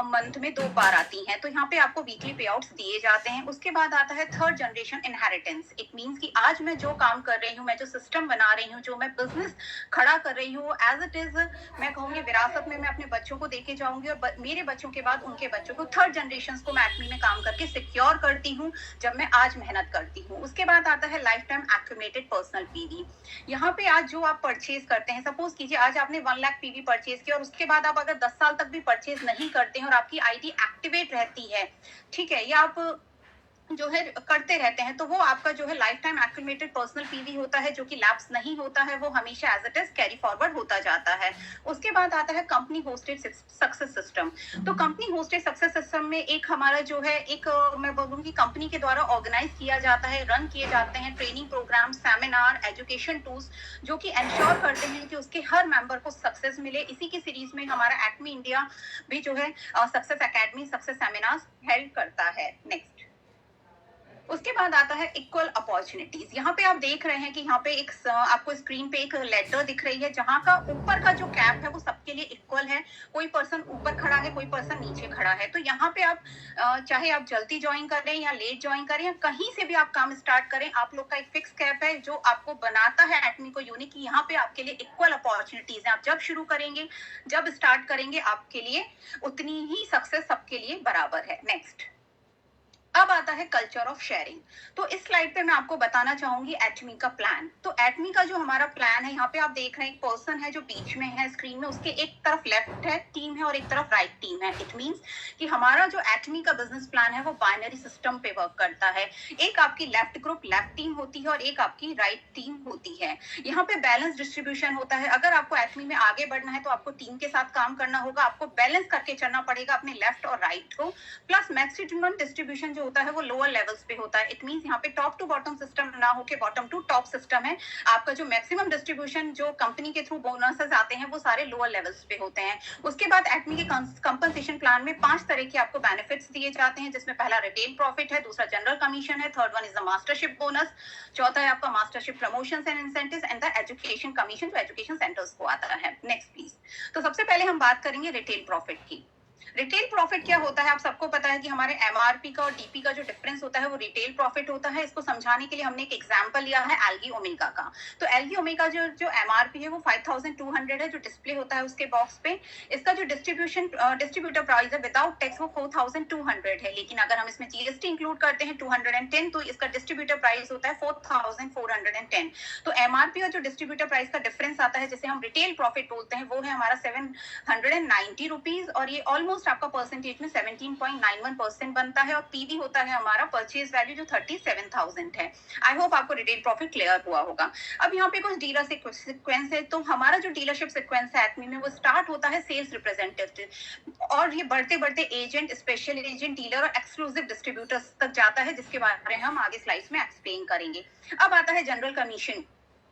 मंथ में 2 बार आती है। तो यहाँ पे आपको वीकली पे आउट्स दिए जाते हैं। उसके बाद आता है third generation inheritance. It means कि आज मैं जो काम कर रही हूँ, मैं जो सिस्टम बना रही हूँ, जो मैं बिजनेस खड़ा कर रही हूँ, एज इट इज मैं कहूँगी विरासत में मैं अपने बच्चों को देके जाऊंगी, और मेरे बच्चों के बाद उनके बच्चों को, थर्ड जनरेशन को मैं एक्मी में काम करके सिक्योर करती हूँ, जब मैं आज मेहनत करती हूँ। उसके बाद आता है life time accumulated personal PV. यहाँ पे आज जो आप परचेज करते हैं, सपोज कीजिए आज आपने 1 लाख पीवी परचेज किया और उसके बाद आप अगर 10 साल तक भी परचेज नहीं करते हैं और आपकी आईडी एक्टिवेट रहती है, ठीक है, या आप जो है करते रहते हैं, तो वो आपका जो है life time accumulated personal PV होता है, जो कि लैप्स नहीं होता है, वो हमेशा as it is carry forward होता जाता है। उसके बाद आता है कंपनी होस्टेड सक्सेस सिस्टम। तो कंपनी होस्टेड सक्सेस सिस्टम में एक हमारा जो है एक मैं बोलूंगी कंपनी के द्वारा ऑर्गेनाइज किया जाता है, रन किए जाते हैं training program, seminar, education tools, जो कि इंश्योर करते हैं कि उसके हर मेंबर को सक्सेस मिले। इसी की सीरीज में हमारा एक्मी इंडिया भी जो है success academy, success seminars held करता है। नेक्स्ट, उसके बाद आता है इक्वल अपॉर्चुनिटीज। यहाँ पे आप देख रहे हैं कि यहाँ पे एक आपको स्क्रीन पे एक लेटर दिख रही है, जहाँ का ऊपर का जो कैप है वो सबके लिए इक्वल है। कोई पर्सन ऊपर खड़ा है, कोई पर्सन नीचे खड़ा है। तो यहाँ पे आप चाहे आप जल्दी ज्वाइन करें या लेट ज्वाइन करें या कहीं से भी आप काम स्टार्ट करें, आप लोग का एक फिक्स कैप है जो आपको बनाता है एक्मी को यूनिक, कि यहाँ पे आपके लिए इक्वल अपॉर्चुनिटीज है। आप जब शुरू करेंगे, जब स्टार्ट करेंगे, आपके लिए उतनी ही सक्सेस सबके लिए बराबर है। नेक्स्ट, अब आता है कल्चर ऑफ शेयरिंग। तो इस स्लाइड पे मैं आपको बताना चाहूंगी एटमी का प्लान। तो एटमी का जो हमारा प्लान है, यहाँ पे आप देख रहे हैं एक पर्सन है जो बीच में है स्क्रीन में, उसके एक तरफ लेफ्ट है टीम है और एक तरफ राइट टीम है। इट मींस कि हमारा जो एटमी का बिजनेस प्लान है वो बाइनरी सिस्टम पे वर्क करता है। एक आपकी लेफ्ट ग्रुप लेफ्ट टीम होती है और एक आपकी राइट टीम होती है। यहाँ पे बैलेंस डिस्ट्रीब्यूशन होता है। अगर आपको एटमी में आगे बढ़ना है तो आपको टीम के साथ काम करना होगा, आपको बैलेंस करके चलना पड़ेगा अपने लेफ्ट और राइट को। प्लस मैक्सिमम डिस्ट्रीब्यूशन जो होता है वो लोअर लेवल्स पे होता है। इट मींस यहाँ पे टॉप टू बॉटम सिस्टम ना होके बॉटम टू टॉप सिस्टम है। आपका जो मैक्सिमम डिस्ट्रीब्यूशन जो कंपनी के थ्रू बोनसेस आते हैं वो सारे लोअर लेवल्स पे होते हैं। उसके बाद एटमी के कंपनसेशन प्लान में 5 तरह के आपको बेनिफिट्स दिए जाते हैं, जिसमें पहला रिटेल प्रॉफिट है, दूसरा जनरल कमीशन है, third one is the mastership bonus, चौथा है आपका mastership promotions and incentives and the education commission जो एजुकेशन सेंटर्स को आता है। Next please. तो सबसे पहले हम बात करेंगे रिटेल प्रॉफिट की। रिटेल प्रॉफिट क्या होता है? आप सबको पता है कि हमारे एमआरपी का और डीपी का जो डिफरेंस होता है वो रिटेल प्रॉफिट होता है। इसको समझाने के लिए हमने एक एग्जांपल लिया है एल्गी ओमेगा का। तो एल्गी ओमेगा जो एमआरपी है वो 5200 है, जो डिस्प्ले होता है उसके बॉक्स पे। इसका जो डिस्ट्रीब्यूटर प्राइस है विदाउट टैक्स वो 4200 है, लेकिन अगर हम इसमें जीएसटी इंक्लूड करते हैं 210, तो इसका डिस्ट्रीब्यूटर प्राइस होता है 4410। तो एमआरपी और जो डिस्ट्रीब्यूटर प्राइस का डिफरेंस आता है, जिसे हम रिटेल प्रॉफिट बोलते हैं, वो है हमारा 790 रुपीज, और ये ऑलमोस्ट आपका परसेंटेज में 17.91% बनता है। और पीवी होता है हमारा परचेज वैल्यू जो 37,000 है। आई होप आपको रिटेल प्रॉफिट क्लियर हुआ होगा। अब यहाँ पे कुछ डीलर सीक्वेंस है। तो हमारा जो डीलरशिप सीक्वेंस है एक्मी में वो स्टार्ट होता है सेल्स रिप्रेजेंटेटिव, और ये बढ़ते बढ़ते एजेंट, स्पेशल एजेंट, डीलर और एक्सक्लूसिव डिस्ट्रीब्यूटर्स तक जाता है, जिसके बारे में हम आगे स्लाइड्स में एक्सप्लेन करेंगे। अब आता है general commission.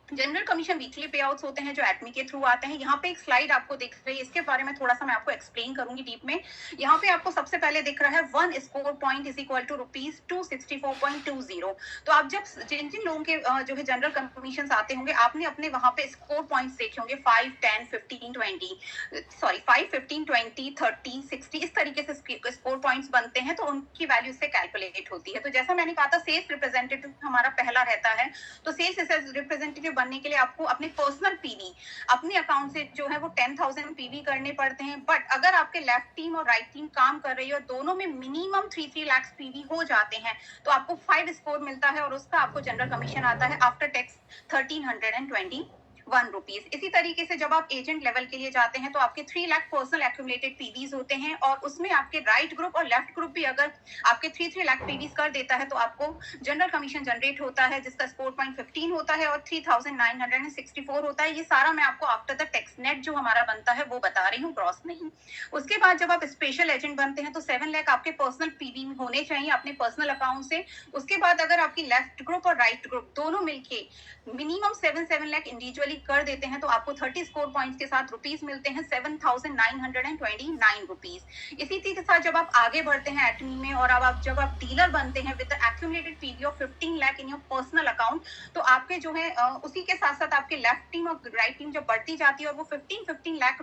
General commission weekly पे आउट्स होते हैं जो एटमी के थ्रू आते हैं। यहाँ पे एक स्लाइड आपको दिख रही है, इसके बारे में थोड़ा सा मैं आपको एक्सप्लेन करूंगी डीप में। यहाँ पे आपको सबसे पहले दिख रहा है 1 score point is equal to ₹264.20। तो आप जब जिन जिन लोगों के जो है जनरल कमीशन आते होंगे, आपने अपने वहां पे स्कोर पॉइंट्स देखे होंगे 5, 10, 15, 20, 30, 60, इस तरीके से स्कोर पॉइंट्स बनते हैं। तो उनकी वैल्यू से कैलकुलेट होती है। तो जैसा मैंने कहा था, सेल्स रिप्रेजेंटेटिव हमारा पहला रहता है। तो सेल्स रिप्रेजेंटेटिव बनने के लिए आपको अपने पर्सनल पीवी अपने अकाउंट से जो है वो 10,000 पीवी करने पड़ते हैं। बट अगर आपके लेफ्ट टीम और राइट टीम काम कर रही है और दोनों में मिनिमम 3 लाख पीवी हो जाते हैं, तो आपको 5 स्कोर मिलता है, और उसका आपको जनरल कमीशन आता है आफ्टर टैक्स 1321 रुपीज। इसी तरीके से जब आप एजेंट लेवल के लिए जाते हैं तो आपके 3 लाख पर्सनल एक्यूमुलेटेड पीवीज होते हैं, और उसमें आपके राइट ग्रुप और लेफ्ट ग्रुप भी अगर आपके 3 लाख पीवीज कर देता है तो आपको जनरल कमीशन जनरेट होता है, जिसका स्कोर पॉइंट 15 होता है और 3964 होता है। ये सारा मैं आपको आफ्टर द टैक्स नेट जो हमारा बनता है वो बता रही हूँ, ग्रॉस नहीं। उसके बाद जब आप स्पेशल एजेंट बनते हैं तो 7 लाख आपके पर्सनल पीवी होने चाहिए अपने पर्सनल अकाउंट से। उसके बाद अगर आपकी लेफ्ट ग्रुप और राइट ग्रुप दोनों मिलके मिनिमम 7 लाख इंडिविजुअली कर देते हैं तो आपको 30 स्कोर पॉइंट्स के साथ रुपीस मिलते हैं 7,929 रुपीस। इसी के साथ जब आप आगे बढ़ते हैं एटमी में, और अब जब आप डीलर बनते हैं with accumulated PV of 15 lakh in your personal account, तो आपके जो है उसी के साथ साथ आपके लेफ्ट टीम और राइट टीम जब बढ़ती जाती है और वो 15 लाख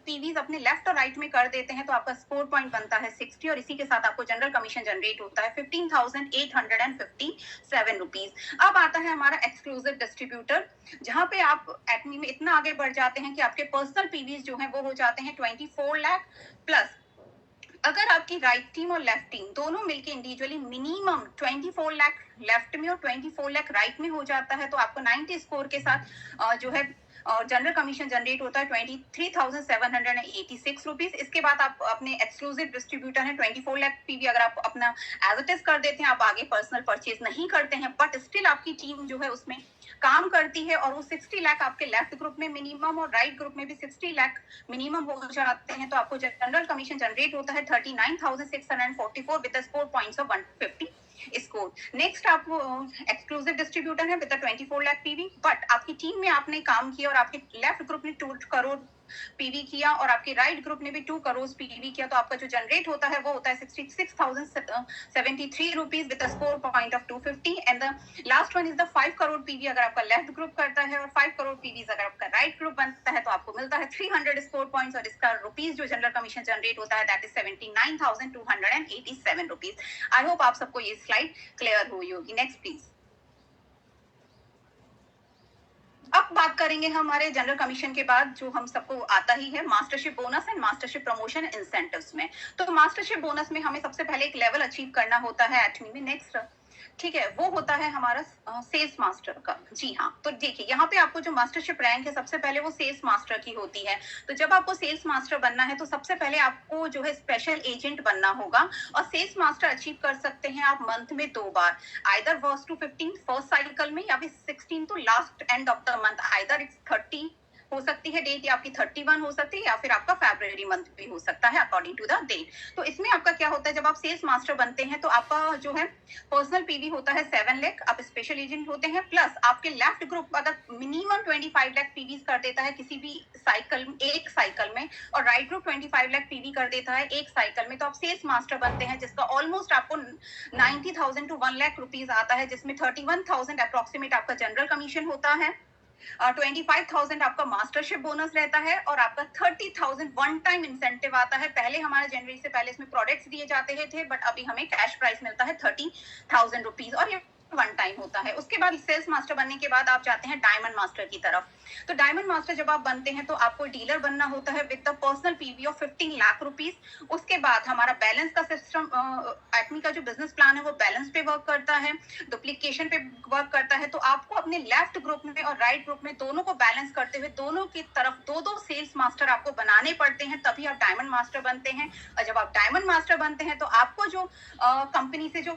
पीवीज अपने लेफ्ट और राइट में कर देते हैं, तो आपका स्कोर पॉइंट बनता है 60, और इसी के साथ आपको जनरल कमीशन जनरेट होता है 15,857 रुपीस। अब आता है हमारा एक्सक्लूसिव डिस्ट्रीब्यूटर, जहां पे आप एटमी में इतना आगे बढ़ जाते हैं कि आपके पर्सनल पीवीज जो है वो हो जाते हैं 24 लाख प्लस। अगर आपकी राइट टीम और लेफ्ट टीम दोनों मिलके इंडिविजुअली मिनिमम 24 लाख लेफ्ट में और 24 लाख राइट में हो जाता है, तो आपको 90 स्कोर के साथ जो है और जनरल कमीशन जनरेट होता है 23,786 रुपीज। इसके बाद आप अपने एक्सक्लूसिव डिस्ट्रीब्यूटर है 24 लाख पीवी, अगर आप अपना एज इट इज कर देते हैं, आप आगे पर्सनल परचेज नहीं करते हैं, बट स्टिल आपकी टीम जो है उसमें काम करती है और वो 60 लाख आपके लेफ्ट ग्रुप में मिनिमम और राइट ग्रुप में भी 60 लाख मिनिमम हो जाते हैं, तो आपको जनरल कमीशन जनरेट होता है 39,644 with score points of 150 score. Next आपको एक्सक्लूसिव डिस्ट्रीब्यूटर है विद 24 लाख पीवी, बट आपकी टीम में आपने काम किया और आपके लेफ्ट ग्रुप ने 2 करोड़ पीवी किया और आपके राइट ग्रुप ने भी 2 करोड़ पीवी किया, तो आपका जो जनरेट होता है वो होता है 66,073 rupees with score point of 250। And the last one is the 5 crore PV अगर आपका लेफ्ट ग्रुप करता है और 5 करोड़ पीवी अगर आपका राइट ग्रुप बनता है, तो आपको मिलता है 300 स्कोर पॉइंट्स और इसका रुपीज जो जनरल कमीशन जनरेट होता है that is 79,287 rupees. I hope आप सबको ये स्लाइड क्लियर हुई होगी। Next please. अब बात करेंगे हमारे जनरल कमीशन के बाद जो हम सबको आता ही है mastership bonus and mastership promotion incentives में। तो मास्टरशिप बोनस में हमें सबसे पहले एक लेवल अचीव करना होता है एटमी में। नेक्स्ट, ठीक है, वो होता है हमारा सेल्स मास्टर का। जी हाँ, तो देखिए यहाँ पे आपको जो मास्टरशिप रैंक है सबसे पहले वो सेल्स मास्टर की होती है। तो जब आपको सेल्स मास्टर बनना है तो सबसे पहले आपको जो है स्पेशल एजेंट बनना होगा और सेल्स मास्टर अचीव कर सकते हैं आप मंथ में 2 बार, आइदर 1 to 15 फर्स्ट साइकिल में या फिर 16 to last end of the month, either it's 30 हो सकती है डेट या आपकी 31 हो सकती है या फिर आपका फरवरी मंथ भी हो सकता है अकॉर्डिंग टू द डेट। तो इसमें आपका क्या होता है, जब आप सेल्स मास्टर बनते हैं तो आपका जो है पर्सनल पीवी होता है 7 लाख, आप स्पेशल एजेंट होते हैं, प्लस आपके लेफ्ट ग्रुप अगर मिनिमम 25 लाख पीवी कर देता है किसी भी साइकिल एक साइकिल में और राइट ग्रुप 25 लाख पीवी कर देता है एक साइकिल में, तो आप सेल्स मास्टर बनते हैं जिसका ऑलमोस्ट आपको 90,000 to 1 लाख रुपीज आता है, जिसमें 31,000 अप्रोक्सीमेट आपका जनरल कमीशन होता है, 25,000 आपका मास्टरशिप बोनस रहता है और आपका 30,000 वन टाइम इंसेंटिव आता है। पहले हमारे जनवरी से पहले इसमें प्रोडक्ट्स दिए जाते थे, बट अभी हमें कैश प्राइस मिलता है 30,000 रुपीज और ये वन टाइम होता है। उसके बाद सेल्स मास्टर बनने के बाद आप जाते हैं डायमंड मास्टर की तरफ। तो डायमंड मास्टर जब आप बनते हैं तो आपको डीलर बनना होता है with the personal PV of 15 lakh rupees. उसके बाद हमारा बैलेंस का सिस्टम, एक्मी का जो बिजनेस प्लान है वो बैलेंस पे वर्क करता है, डुप्लीकेशन पे वर्क करता है। तो आपको अपने लेफ्ट ग्रुप में और राइट ग्रुप में दोनों को बैलेंस करते हुए दोनों की तरफ 2-2 सेल्स मास्टर आपको बनाने पड़ते हैं, तभी आप डायमंड मास्टर बनते हैं। और जब आप डायमंड मास्टर बनते हैं तो आपको जो कंपनी से जो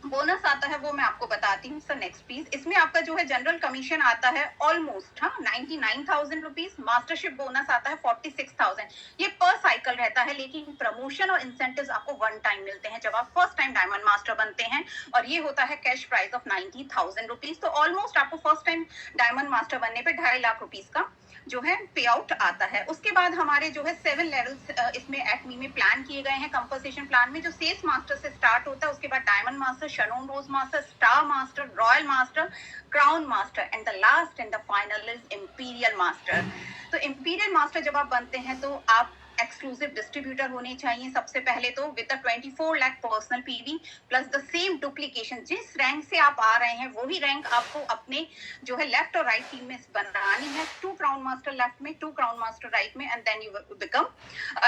बोनस आता है वो मैं आपको बताती हूँ। Sir next please. इसमें आपका जो है जनरल कमीशन आता है ऑलमोस्ट 99,000 रुपीज, मास्टरशिप बोनस आता है 46,000। ये पर साइकिल रहता है, लेकिन प्रमोशन और इंसेंटिव्स आपको वन टाइम मिलते हैं जब आप फर्स्ट टाइम डायमंड मास्टर बनते हैं, और ये होता है कैश प्राइस ऑफ 90,000 रुपीज। तो ऑलमोस्ट आपको फर्स्ट टाइम डायमंड मास्टर बनने पे 2.5 लाख रुपीज का जो है पे आउट आता है। उसके बाद हमारे जो है 7 लेवल्स इसमें एक्मी में प्लान किए गए हैं कंपनसेशन प्लान में, जो सेल्स मास्टर से स्टार्ट होता है, उसके बाद diamond master, Shannon rose master, star master, royal master, crown master and the last and the final is imperial master. तो इंपीरियल मास्टर जब आप बनते हैं तो आप एक्सक्लूसिव डिस्ट्रीब्यूटर होने चाहिए सबसे पहले तो, with 24 lakh personal PV plus the same duplication. जिस रैंक से आप आ रहे हैं वही रैंक आपको अपने जो है लेफ्ट और राइट टीम में बनानी है। 2 क्राउन मास्टर लेफ्ट में, 2 क्राउन मास्टर राइट में, and then you become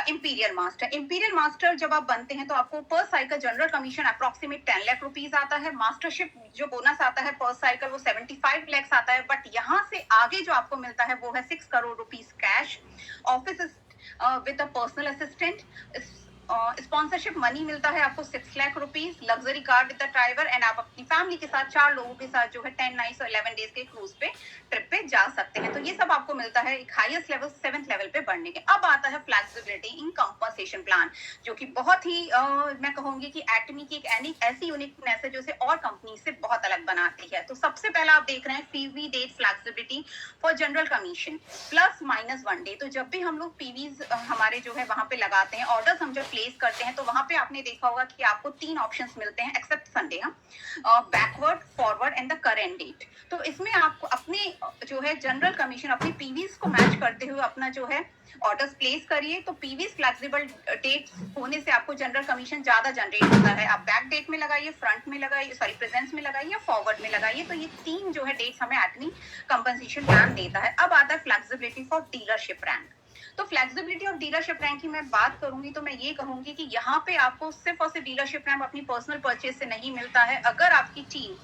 imperial master. Imperial master जब आप बनते हैं तो आपको per cycle general commission approximate 10 lakh rupees आता है। मास्टरशिप जो बोनस आता है पर साइकिल वो 75 लाख आता है, बट यहाँ से आगे जो आपको मिलता है वो है 6 crore rupees cash, office with a personal assistant, sponsorship money मिलता है आपको 6 lakh rupees, luxury car with the driver, and आप अपनी फैमिली के साथ 4 लोगों के साथ जो है 10 नाइट्स और 11 डेज के क्रूज पे ट्रिप पे जा सकते हैं। तो ये सब आपको मिलता है एक हाईएस्ट लेवल 7th लेवल पे बढ़ने के। अब आता है फ्लेक्सिबिलिटी इन कंपनसेशन प्लान, जो कि बहुत ही मैं कहूंगी कि एक्मी की एक ऐसी यूनिकनेस है जो इसे और कंपनी से बहुत अलग बनाती है। तो सबसे पहला आप देख रहे हैं PV date flexibility for general commission +-1 day. तो जब भी हम लोग पीवीज हमारे जो है वहां पे लगाते हैं, ऑर्डर्स हम जब प्लेस करते हैं, तो वहां पे आपने देखा होगा कि आपको 3 ऑप्शंस मिलते हैं except Sunday, backward, forward and the current date. तो इसमें आपको अपने जो है जनरल कमीशन अपनी पीवीज को मैच करते हुए अपना जो है ऑर्डर्स प्लेस करिए। तो पीवीज फ्लेक्सिबल डेट होने से आपको जनरल कमीशन ज्यादा जनरेट होता है। आप बैक डेट में लगाइए, फ्रंट में लगाइए, सॉरी प्रेजेंस में लगाइए या फॉरवर्ड में लगाइए। तो ये 3 जो है डेट्स हमें एक्मी कंपनसेशन प्लान देता है। अब आता है फ्लेक्सिबिलिटी फॉर डीलरशिप रैंक। तो फ्लेक्सिबिलिटी ऑफ डीलरशिप रैंक की मैं बात करूंगी तो मैं ये कहूंगी कि यहाँ पे आपको सिर्फ और सिर्फ डीलरशिप रैंक अपनी पर्सनल परचेज से नहीं मिलता है। अगर आपकी टीम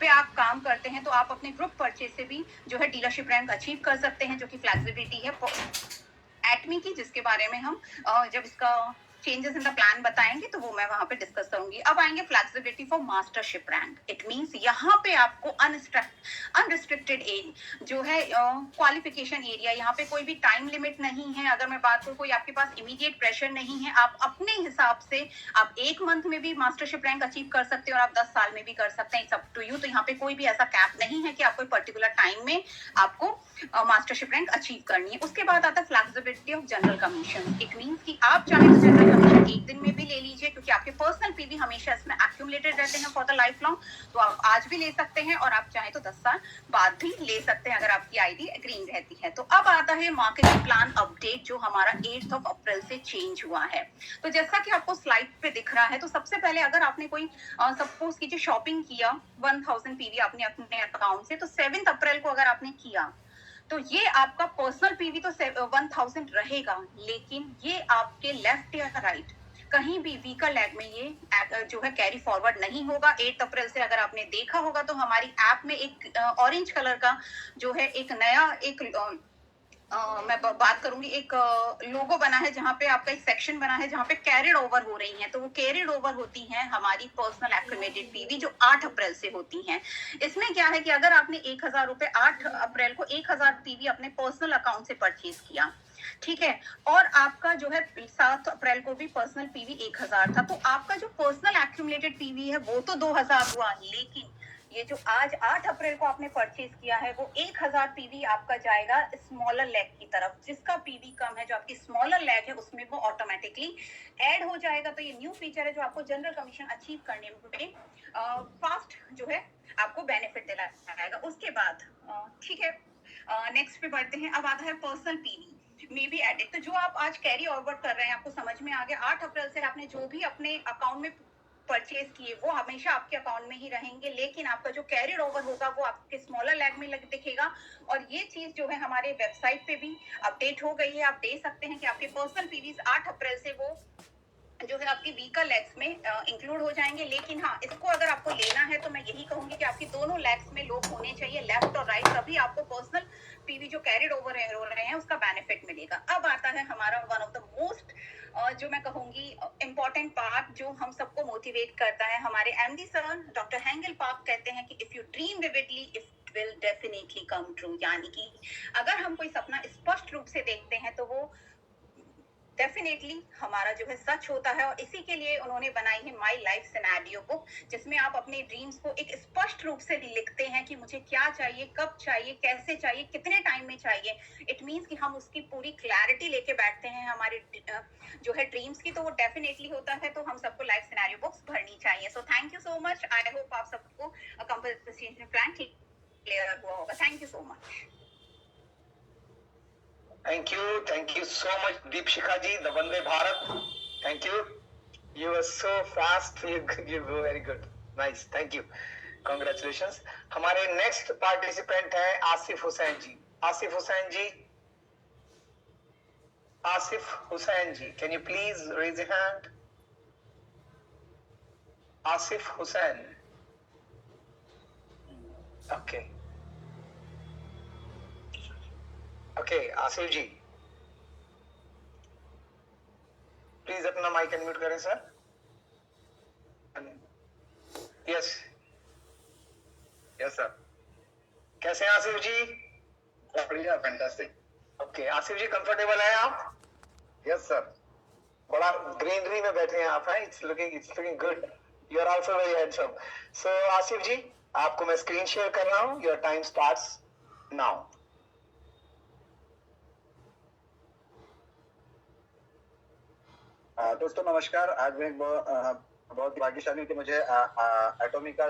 पे आप काम करते हैं तो आप अपने ग्रुप परचेज से भी जो है डीलरशिप रैंक अचीव कर सकते हैं, जो कि फ्लेक्सिबिलिटी है एटमी की, जिसके बारे में हम जब इसका चेंजेस इन द प्लान बताएंगे तो वो मैं वहां पे डिस्कस करूंगी। अब आएंगे flexibility for mastership rank. It means यहाँ पे आपको अनरिस्ट्रिक्टेड एज जो है क्वालिफिकेशन एरिया, यहाँ पे कोई भी टाइम लिमिट नहीं है। अगर मैं बात करूँ, कोई आपके पास इमीडिएट प्रेशर नहीं है, आप अपने हिसाब से आप 1 मंथ में भी मास्टरशिप रैंक अचीव कर सकते हैं और आप 10 साल में भी कर सकते हैं, इट्स अप टू यू। तो यहाँ पे कोई भी ऐसा कैप नहीं है कि आप कोई पर्टिकुलर टाइम में आपको मास्टरशिप रैंक अचीव करनी है। उसके बाद आता है flexibility of general commission. It means कि आप चाहे तो जनरल कमीशन 1 दिन में भी ले लीजिए, क्योंकि आपके पर्सनल पीवी हमेशा इसमें एक्यूमुलेटेड रहते हैं फॉर द लाइफ लॉन्ग, तो आप आज भी ले सकते हैं और आप चाहे तो 10 साल बाद भी ले सकते हैं अगर आपकी आईडी ग्रीन रहती है। तो अब आता है मार्केटिंग प्लान अपडेट, जो हमारा 8 अप्रैल से चेंज हुआ है। तो जैसा कि आपको स्लाइड पे दिख रहा है, तो सबसे पहले अगर आपने कोई सपोज कीजिए शॉपिंग किया 1000 पीवी आपने अपने अकाउंट से, तो 7 अप्रैल को अगर आपने किया तो ये आपका पर्सनल पीवी तो 1000 रहेगा, लेकिन ये आपके लेफ्ट या राइट कहीं भी वीकर लैग में ये जो है कैरी फॉरवर्ड नहीं होगा। 8 अप्रैल से अगर आपने देखा होगा तो हमारी ऐप में एक ऑरेंज कलर का जो है एक नया एक मैं बात करूंगी, एक लोगो बना है जहाँ पे आपका एक सेक्शन बना है जहाँ पे कैरिड ओवर हो रही हैं। तो वो कैरिड ओवर होती हैं हमारी पर्सनल एक्यूमुलेटेड पीवी जो 8 अप्रैल से होती हैं। इसमें क्या है कि अगर आपने 1000 रुपए 8 अप्रैल को 1000 पीवी अपने पर्सनल अकाउंट से परचेज किया, ठीक है, और आपका जो है 7 अप्रैल को भी पर्सनल पीवी 1000 था, तो आपका जो पर्सनल एक्यूमुलेटेड पीवी है वो तो 2000 हुआ, लेकिन ये जो आज 8 अप्रैल को आपने परचेज किया है वो 1000 पीवी आपका जाएगा स्मॉलर लेग की तरफ। जिसका पीवी कम है, जो आपकी स्मॉलर लेग है, उसमें वो ऑटोमेटिकली ऐड हो जाएगा। तो ये न्यू फीचर है जो आपको जनरल कमीशन अचीव करने में फास्ट जो है आपको बेनिफिट दिलाएगा। उसके बाद ठीक है, नेक्स्ट पे बढ़ते हैं। अब आता है पर्सनल पीवी में भी एडेड। तो जो आप आज कैरी फॉरवर्ड कर रहे हैं, आपको समझ में आ गया, 8 अप्रैल से आपने जो भी अपने अकाउंट में परचेज किए वो हमेशा आपके अकाउंट में ही रहेंगे, लेकिन आपका जो कैरिड ओवर होगा वो आपके स्मॉलर लैग में दिखेगा। और ये चीज जो है हमारे वेबसाइट पे भी अपडेट हो गई है, आप देख सकते हैं कि आपके पर्सनल पीवीज 8 अप्रैल से वो जो है आपकी वीकर लेग्स में इंक्लूड हो जाएंगे। लेकिन हाँ, इसको अगर आपको लेना है तो मैं यही कहूंगी कि आपकी दोनों लेग्स में लोग होने चाहिए, लेफ्ट और राइट, तभी आपको पर्सनल पीवी जो कैरिड ओवर हो रहे हैं उसका बेनिफिट मिलेगा। अब आता है हमारा वन ऑफ द मोस्ट जो मैं कहूंगी इम्पोर्टेंट पार्ट, जो हम सबको मोटिवेट करता है। हमारे एमडी सर डॉक्टर हैंगल पार्क कहते हैं कि if you dream vividly it will definitely come true. यानी कि अगर हम कोई सपना स्पष्ट रूप से देखते हैं तो वो डेफिनेटली हमारा जो है सच होता है। और इसी के लिए उन्होंने बनाई है माई लाइफ सिनेरियो बुक, जिसमें आप अपने ड्रीम्स को एक स्पष्ट रूप से लिखते हैं कि मुझे क्या चाहिए, कब चाहिए, कैसे चाहिए, कितने टाइम में चाहिए। इट मीन्स कि हम उसकी पूरी क्लैरिटी लेके बैठते हैं हमारे जो है ड्रीम्स की, तो वो डेफिनेटली होता है। तो हम सबको लाइफ सिनेरियो बुक्स भरनी चाहिए। सो thank you so much. I hope आप सबको कंपनसेशन प्लान क्लियर हुआ होगा। Thank you so much. Thank you so much, Deepshika ji, the Vande Bharat. Thank you. You were so fast. You were very good. Nice. Thank you. Congratulations. हमारे next participant है Asif Hussain ji. Asif Hussain ji. Asif Hussain ji, can you please raise your hand? Asif Hussain. Okay. Okay, Asif ji, please अपना माइक अनम्यूट करें सर. Yes yes sir. कैसे हैं आसिफ जी? बढ़िया, fantastic. Okay, Asif ji comfortable हैं आप? Yes sir. बड़ा ग्रीनरी में बैठे हैं आप, हैं? It's looking good. You are also very handsome. So Asif ji, आपको मैं स्क्रीन शेयर कर रहा हूँ. Your time starts now. दोस्तों नमस्कार. आज मैं बहुत भाग्यशाली हूँ कि मुझे एटॉमी का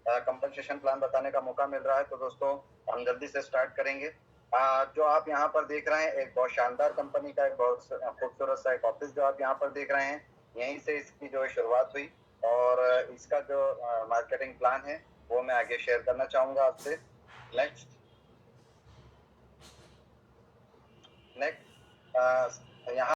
कंपनसेशन प्लान बताने का मौका मिल रहा है. तो दोस्तों हम जल्दी से स्टार्ट करेंगे. जो आप यहाँ पर देख रहे हैं, एक बहुत शानदार कंपनी का एक बहुत खूबसूरत सा एक ऑफिस जो आप यहाँ पर देख रहे हैं, यहीं से इसकी जो शुरुआत हुई. और इसका जो मार्केटिंग प्लान है वो मैं आगे शेयर करना चाहूँगा आपसे. नेक्स्ट यहाँ